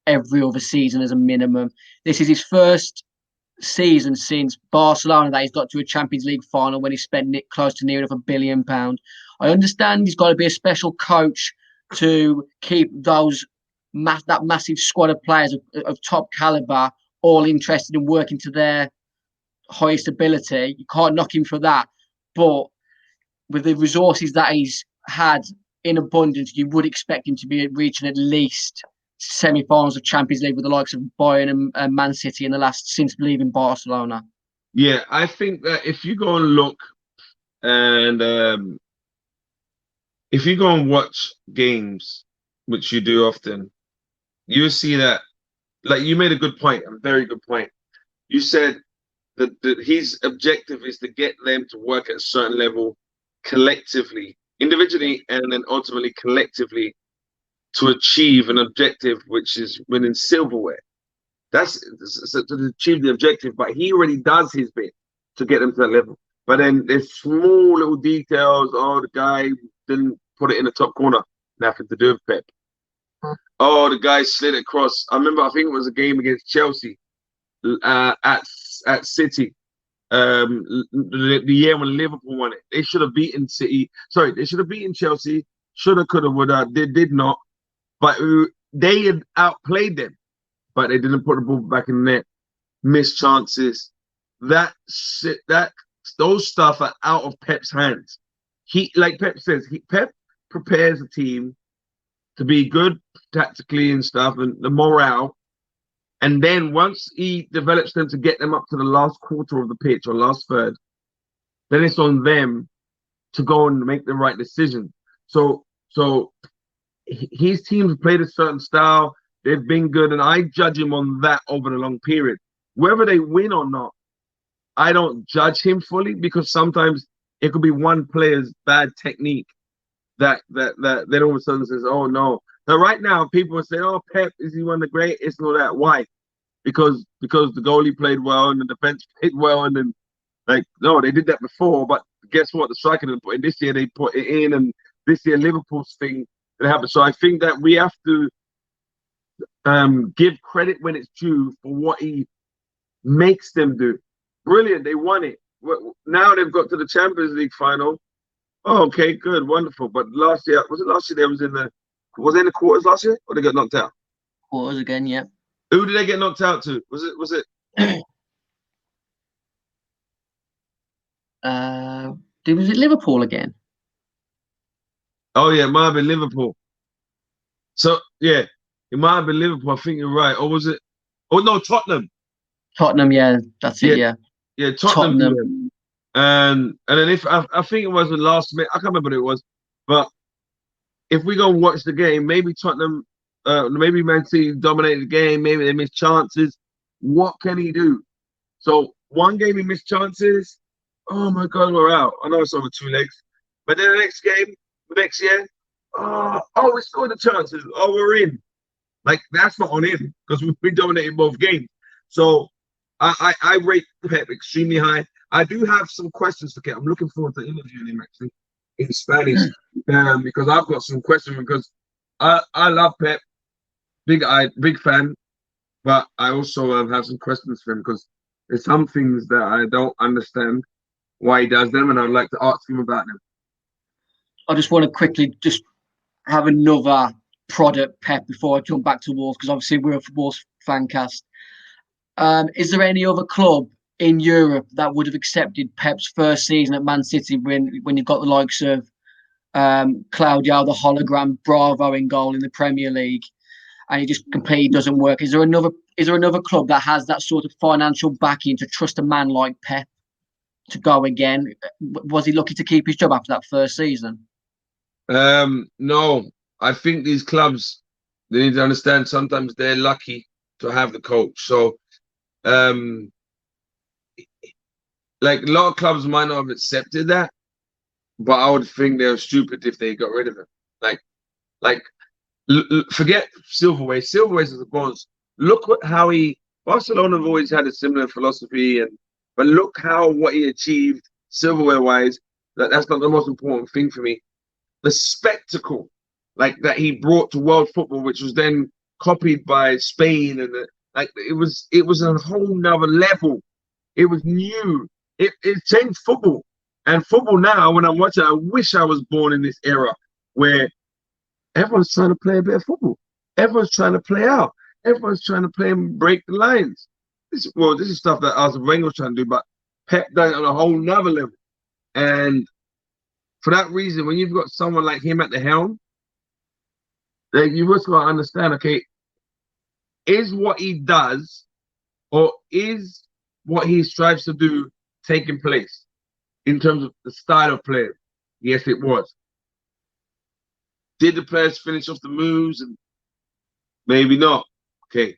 every other season as a minimum. This is his first season since Barcelona that he's got to a Champions League final when he spent close to near enough £1 billion. I understand he's got to be a special coach to keep that massive squad of players of top caliber all interested in working to their highest ability. You can't knock him for that. But with the resources that he's had in abundance, you would expect him to be reaching at least semi-finals of Champions League with the likes of Bayern and Man City since leaving Barcelona. Yeah, I think that if you go and look and if you go and watch games, which you do often, you see that, like, you made a good point, a very good point. You said that his objective is to get them to work at a certain level collectively, individually, and then ultimately collectively to achieve an objective, which is winning silverware. That's to achieve the objective, but he already does his bit to get them to that level. But then there's small little details. Oh, the guy didn't put it in the top corner. Nothing to do with Pep. Oh, the guy slid it across. I remember, I think it was a game against Chelsea at City. The year when Liverpool won it. They should have beaten City. Sorry, they should have beaten Chelsea. Shoulda, coulda, woulda. They did not. But they had outplayed them. But they didn't put the ball back in the net. Missed chances. Those stuff are out of Pep's hands. Like Pep says, Pep prepares a team to be good tactically and stuff, and the morale. And then once he develops them to get them up to the last quarter of the pitch or last third, then it's on them to go and make the right decision. So his teams played a certain style. They've been good, and I judge him on that over the long period. Whether they win or not, I don't judge him fully, because sometimes it could be one player's bad technique that then all of a sudden says, oh no. Now right now people are saying, oh, Pep, is he one of the greatest and all that? Why? Because the goalie played well and the defense played well, and then, like, no, they did that before, but guess what? The striker didn't put in. This year they put it in, and this year Liverpool's thing that happened. So I think that we have to give credit when it's due for what he makes them do. Brilliant, they won it. Now they've got to the Champions League final. Oh, okay, good, wonderful. But last year, was they in the quarters last year, or they got knocked out? Quarters again, yeah. Who did they get knocked out to? Was it was it Liverpool again? Oh yeah, it might have been Liverpool. So yeah, it might have been Liverpool. I think you're right. Or was it? Oh no, Tottenham. Tottenham, yeah, that's it. Yeah. Yeah, Tottenham. And then if I think it was the last minute, I can't remember what it was, but if we go and watch the game, maybe Tottenham, maybe Man City dominated the game, maybe they missed chances. What can he do? So one game he missed chances. Oh my God, we're out. I know it's over 2 legs, but then the next game, next year, we scored the chances. Oh, we're in. Like, that's not on him, because we dominated both games. So I rate Pep extremely high. I do have some questions for Pep. I'm looking forward to interviewing him actually in Spanish, because I've got some questions, because I love Pep, big fan, but I also have some questions for him, because there's some things that I don't understand why he does them, and I'd like to ask him about them. I just want to quickly just have another product Pep before I jump back to Wolves, because obviously we're a Wolves fancast. Is there any other club in Europe that would have accepted Pep's first season at Man City when you've got the likes of Claudio, the hologram, Bravo in goal in the Premier League, and he just completely doesn't work? Is there another club that has that sort of financial backing to trust a man like Pep to go again? Was he lucky to keep his job after that first season? No, I think these clubs, they need to understand sometimes they're lucky to have the coach. So like, a lot of clubs might not have accepted that, but I would think they're stupid if they got rid of him. Forget Silverway. Silverway is a bonus. Look how Barcelona have always had a similar philosophy, but look what he achieved Silverway wise. That's not the most important thing for me. The spectacle, like, that he brought to world football, which was then copied by Spain, and it was a whole nother level. It was new. It changed football. And football now, when I'm watching, I wish I was born in this era where everyone's trying to play a bit of football. Everyone's trying to play out. Everyone's trying to play and break the lines. This is stuff that Arsene Wenger was trying to do, but Pep done it on a whole nother level. And for that reason, when you've got someone like him at the helm, like, you just got to understand, okay, is what he does or is what he strives to do taking place in terms of the style of play? Yes, it was. Did the players finish off the moves? And maybe not. Okay,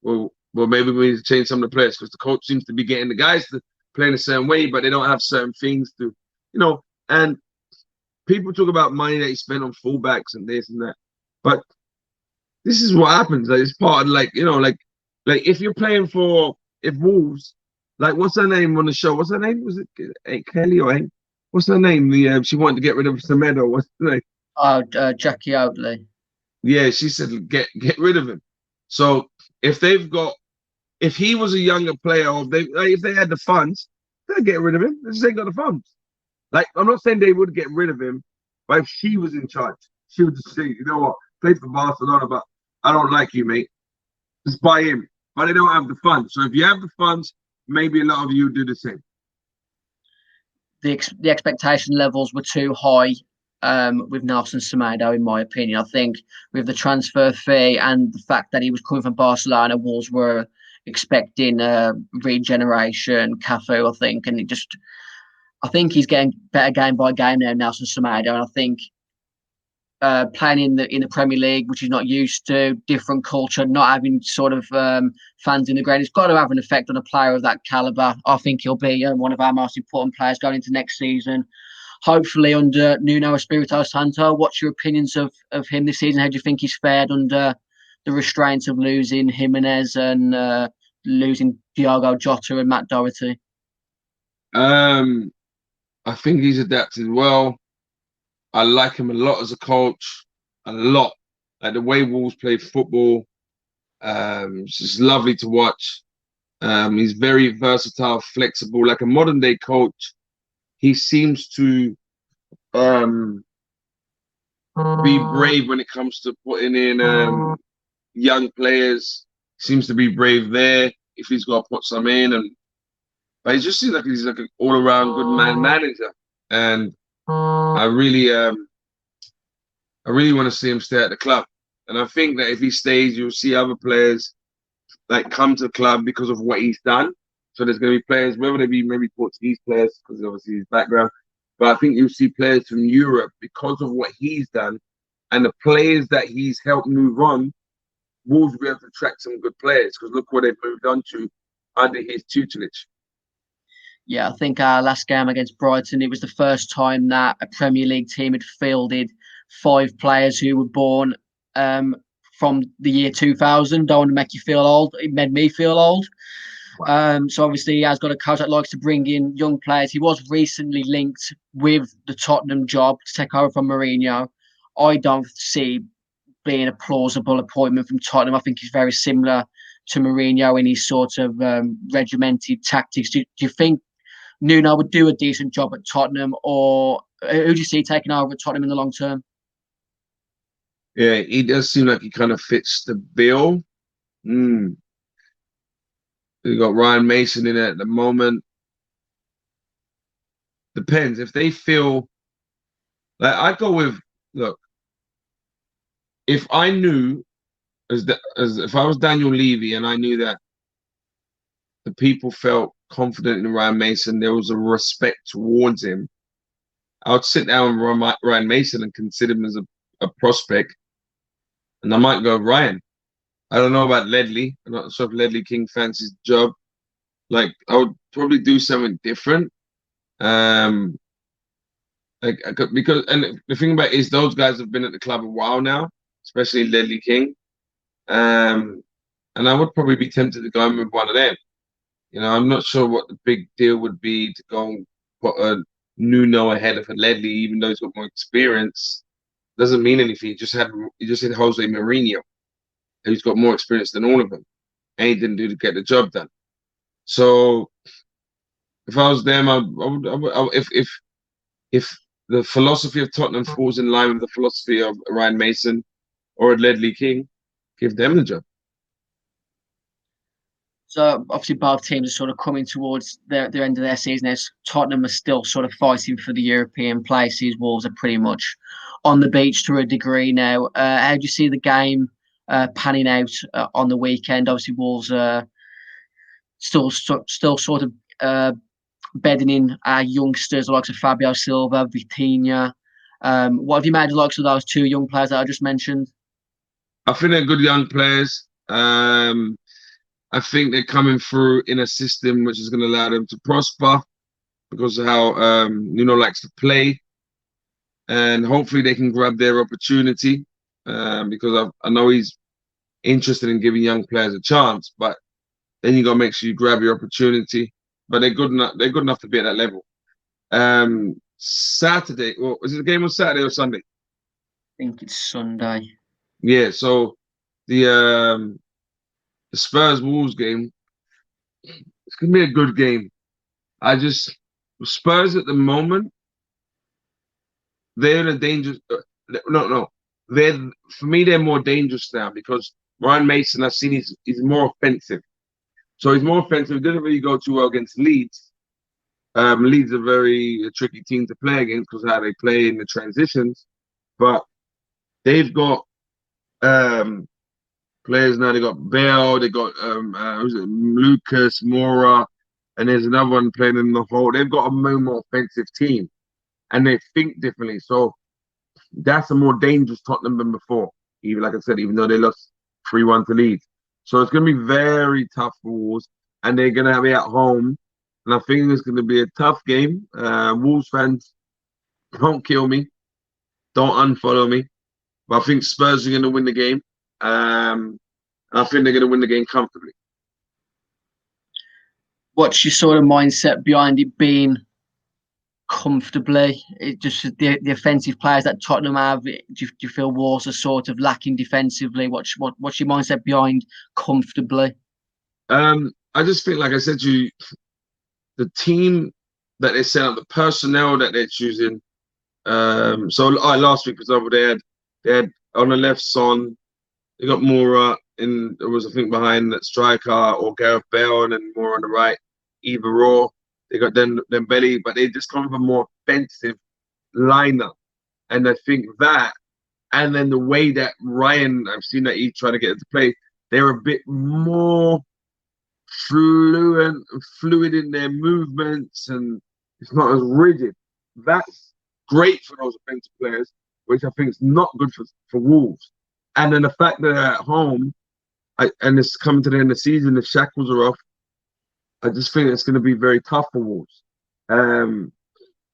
well, maybe we need to change some of the players because the coach seems to be getting the guys to play in a certain way, but they don't have certain things to, and people talk about money that he spent on fullbacks and this and that, but this is what happens. Like, it's part of, like, if you're playing if Wolves, like, what's her name on the show? What's her name? Was it Kelly or Hank? What's her name? She wanted to get rid of Semedo. What's her name? Jackie Oatley. Yeah, she said get rid of him. So if he was a younger player, or if they had the funds, they'd get rid of him. They just ain't got the funds. Like, I'm not saying they would get rid of him, but if she was in charge, she would just say, you know what, play for Barcelona, but I don't like you, mate. Just buy him. But they don't have the funds. So if you have the funds, maybe a lot of you do the same. The expectation levels were too high with Nelson Semedo, in my opinion. I think with the transfer fee and the fact that he was coming from Barcelona, Wolves were expecting regeneration, Cafu, I think, and I think he's getting better game by game now, Nelson Semedo, and I think playing in the Premier League, which he's not used to, different culture, not having sort of fans in the ground, it's got to have an effect on a player of that caliber. I think he'll be one of our most important players going into next season. Hopefully under Nuno Espirito Santo. What's your opinions of him this season? How do you think he's fared under the restraints of losing Jimenez and losing Diogo Jota and Matt Doherty? I think he's adapted well. I like him a lot as a coach, a lot. Like the way Wolves play football, it's just lovely to watch. He's very versatile, flexible, like a modern day coach. He seems to be brave when it comes to putting in young players. Seems to be brave there if he's got to put some in, but he just seems like he's like an all-around good manager, and I really want to see him stay at the club. And I think that if he stays, you'll see other players like come to the club because of what he's done. So there's going to be players, whether they be maybe Portuguese players, because obviously his background, but I think you'll see players from Europe because of what he's done and the players that he's helped move on. Wolves will be able to attract some good players because look what they've moved on to under his tutelage. Yeah, I think our last game against Brighton, it was the first time that a Premier League team had fielded 5 players who were born from the year 2000. Don't want to make you feel old. It made me feel old. Wow. So obviously he has got a coach that likes to bring in young players. He was recently linked with the Tottenham job to take over from Mourinho. I don't see being a plausible appointment from Tottenham. I think he's very similar to Mourinho in his sort of regimented tactics. Do you think Nuno would do a decent job at Tottenham, or who do you see taking over at Tottenham in the long term? Yeah, he does seem like he kind of fits the bill. You got Ryan Mason in it at the moment. Depends if they feel like I go with. Look, if I knew as if I was Daniel Levy and I knew that the people felt confident in Ryan Mason, there was a respect towards him, I would sit down with Ryan Mason and consider him as a prospect, and I might go Ryan. I don't know about Ledley. I'm not sure if Ledley King fancies the job. Like, I would probably do something different. Because the thing about it is those guys have been at the club a while now, especially Ledley King. And I would probably be tempted to go in with one of them. I'm not sure what the big deal would be to go and put a Nuno ahead of a Ledley, even though he's got more experience. Doesn't mean anything. He just had Jose Mourinho, who's got more experience than all of them, and he didn't do to get the job done. So if I was them, if the philosophy of Tottenham falls in line with the philosophy of Ryan Mason or Ledley King, give them the job. So obviously both teams are sort of coming towards their end of their season. As Tottenham are still sort of fighting for the European places. Wolves are pretty much on the beach to a degree now. How do you see the game panning out on the weekend? Obviously Wolves are still sort of bedding in our youngsters, the likes of Fabio Silva, Vitinha. What have you made of the likes of those two young players that I just mentioned? I think they're good young players. I think they're coming through in a system which is going to allow them to prosper because of how Nuno likes to play, and hopefully they can grab their opportunity because I know he's interested in giving young players a chance, but then you got to make sure you grab your opportunity. But they're good enough. They're good enough to be at that level. Saturday, well, is it the game on Saturday or Sunday? I think it's Sunday. Yeah. So the Spurs Wolves game, it's gonna be a good game. Spurs at the moment, they're in a dangerous. No. They're for me, they're more dangerous now because Ryan Mason, I've seen he's more offensive. So he's more offensive. He didn't really go too well against Leeds. Leeds are a tricky team to play against because how they play in the transitions. But they've got players now. They got Bale. They got who's it? Lucas Moura, and there's another one playing in the hole. They've got a more offensive team, and they think differently. So that's a more dangerous Tottenham than before. Even like I said, even though they lost 3-1 to Leeds, so it's going to be very tough for Wolves, and they're going to be at home. And I think it's going to be a tough game. Wolves fans, don't kill me, don't unfollow me, but I think Spurs are going to win the game. I think they're going to win the game comfortably. What's your sort of mindset behind it being comfortably? It just the offensive players that Tottenham have. Do you feel Wolves are sort of lacking defensively? What's your mindset behind comfortably? I just think, like I said to you, the team that they set up, the personnel that they're choosing. Last week, for example, they had on the left Son, they got Moura in. There was I think behind that striker or Gareth Bale, and then more on the right, Eva Raw. They got then Belly, but they just come with a more offensive lineup, and I think that, and then the way that Ryan, I've seen that he's trying to get into play, they're a bit more fluid in their movements, and it's not as rigid. That's great for those offensive players, which I think is not good for Wolves. And then the fact that they're at home, and it's coming to the end of the season, the shackles are off. I just think it's going to be very tough for Wolves. And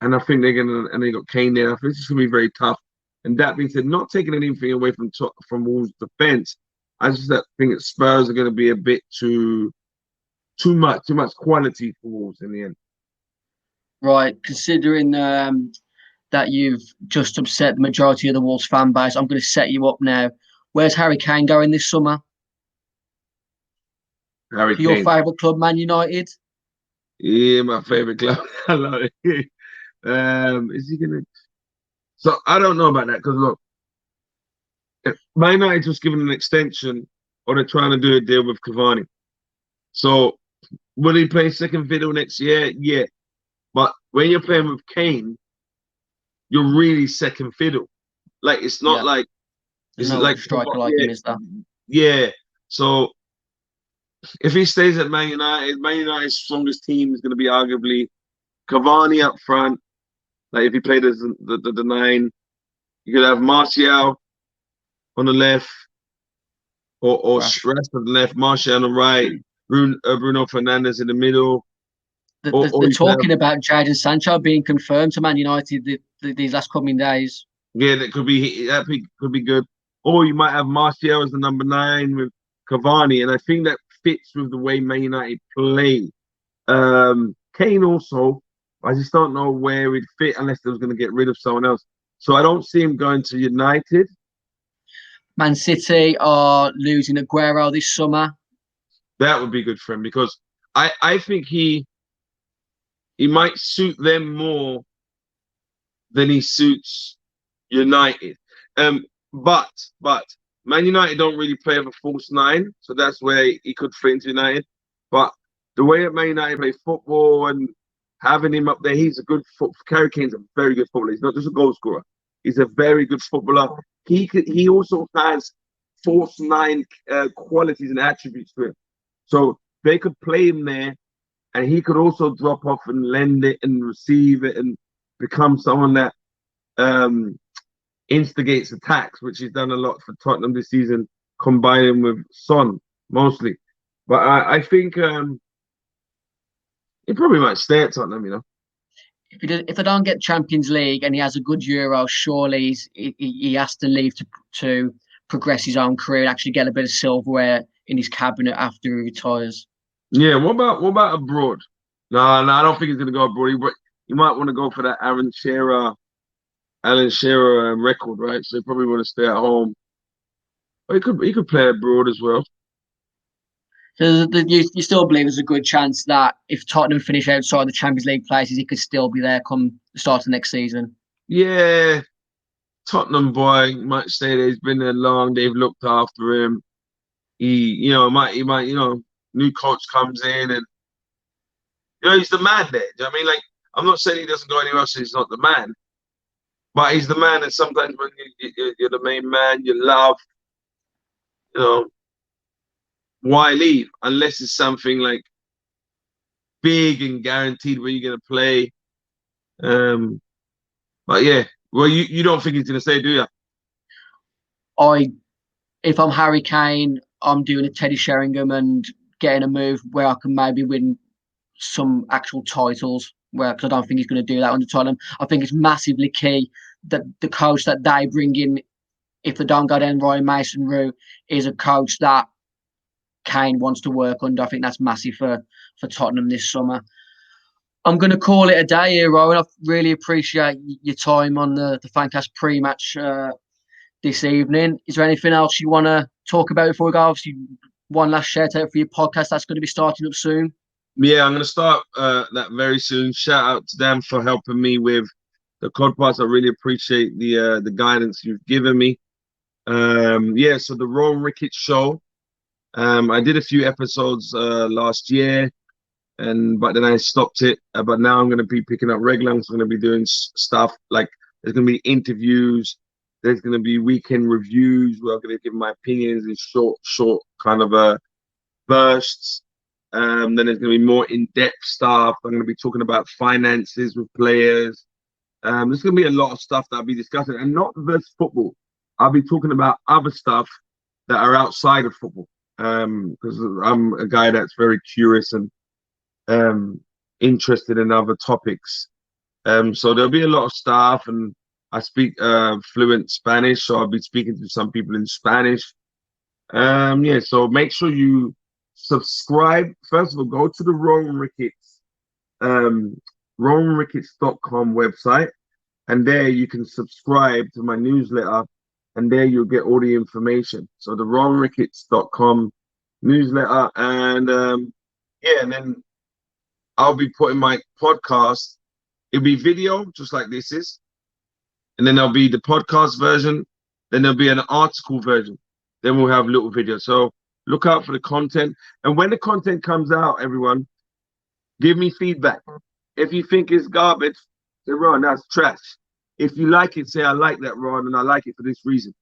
I think and they got Kane there. I think it's going to be very tough. And that being said, not taking anything away from Wolves' defense, I just think that Spurs are going to be a bit too much quality for Wolves in the end. Right, considering that you've just upset the majority of the Wolves fan base, I'm going to set you up now. Where's Harry Kane going this summer? Harry Kane. Your favourite club, Man United? Yeah, my favourite club. I love it. Is he gonna? So I don't know about that because look, Man United just given an extension, or they're trying to do a deal with Cavani. So will he play second fiddle next year? Yeah, but when you're playing with Kane, you're really second fiddle. Like it's not like it's like a striker like him, is that? Yeah. So if he stays at Man United's strongest team is going to be arguably Cavani up front. Like if he played as the 9, you could have Martial on the left, or Rashford on the left, Martial on the right, Bruno Fernandes in the middle. They're talking about Jadon Sancho being confirmed to Man United these last coming days. Yeah, that could be good. Or you might have Martial as the number 9 with Cavani, and I think that fits with the way Man United play. Kane also, I just don't know where he'd fit unless they was going to get rid of someone else. So I don't see him going to United. Man City are losing Aguero this summer. That would be good for him because I think he might suit them more than he suits United. But Man United don't really play with a false 9, so that's where he could fit into United. But the way that Man United play football and having him up there, he's a good Harry Kane's a very good footballer. He's not just a goal scorer. He's a very good footballer. He also has false nine qualities and attributes to him. So they could play him there, and he could also drop off and lend it and receive it and become someone that instigates attacks, which he's done a lot for Tottenham this season, combining with Son mostly. But I think he probably might stay at Tottenham, you know. If they don't get Champions League and he has a good Euro, surely he has to leave to progress his own career and actually get a bit of silverware in his cabinet after he retires. Yeah, what about abroad? No, I don't think he's gonna go abroad. He might want to go for that Alan Shearer record, right? So he probably want to stay at home. But he could play abroad as well. So you still believe there's a good chance that if Tottenham finish outside the Champions League places, he could still be there come the start of next season? Yeah, Tottenham boy might stay there. He's been there long. They've looked after him. He might, new coach comes in and, he's the man there. Do you know what I mean? Like, I'm not saying he doesn't go anywhere else, he's not the man. But he's the man, and sometimes when you're the main man, you love, why leave? Unless it's something like big and guaranteed where you're going to play. But yeah, well, you don't think he's going to stay, do you? If I'm Harry Kane, I'm doing a Teddy Sheringham and getting a move where I can maybe win some actual titles. Because I don't think he's going to do that under Tottenham. I think it's massively key that the coach that they bring in, if they don't go down Ryan Mason route, is a coach that Kane wants to work under. I think that's massive for Tottenham this summer. I'm going to call it a day here, Rowan. I really appreciate your time on the Fancast pre-match this evening. Is there anything else you want to talk about before we go? Obviously, one last shout out for your podcast that's going to be starting up soon. Yeah, I'm going to start that very soon. Shout out to them for helping me with the podcast. I really appreciate the guidance you've given me. So the Rohan Ricketts show. I did a few episodes last year, but then I stopped it. But now I'm going to be picking up regular. I'm going to be doing stuff like there's going to be interviews. There's going to be weekend reviews where I'm going to give my opinions in short kind of bursts. Then there's going to be more in-depth stuff. I'm going to be talking about finances with players. There's going to be a lot of stuff that I'll be discussing, and not just football. I'll be talking about other stuff that are outside of football. Because I'm a guy that's very curious and interested in other topics. So there'll be a lot of stuff, and I speak fluent Spanish, so I'll be speaking to some people in Spanish. So make sure you subscribe. First of all, go to the Rohan Ricketts, RohanRicketts.com website, and there you can subscribe to my newsletter, and there you'll get all the information. So the RohanRicketts.com newsletter, and and then I'll be putting my podcast. It'll be video, just like this is, and then there'll be the podcast version. Then there'll be an article version. Then we'll have little videos. So look out for the content. And when the content comes out, everyone, give me feedback. If you think it's garbage, say, Ron, that's trash. If you like it, say, I like that, Ron, and I like it for this reason.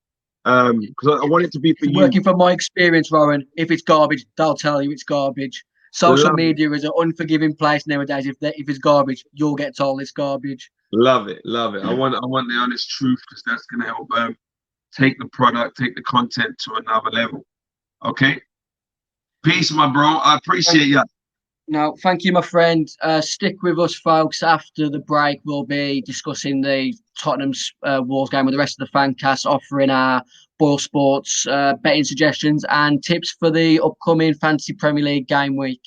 Because I want it to be for you. Working from my experience, Rowan, if it's garbage, they'll tell you it's garbage. Social media is an unforgiving place nowadays. If it's garbage, you'll get told it's garbage. Love it. I want the honest truth, because that's going to help take the product, take the content to another level. Okay? Peace, my bro. I appreciate you. No, thank you, my friend. Stick with us, folks. After the break, we'll be discussing the Tottenham's Wolves game with the rest of the Fancast, offering our Boyle Sports betting suggestions and tips for the upcoming Fantasy Premier League game week.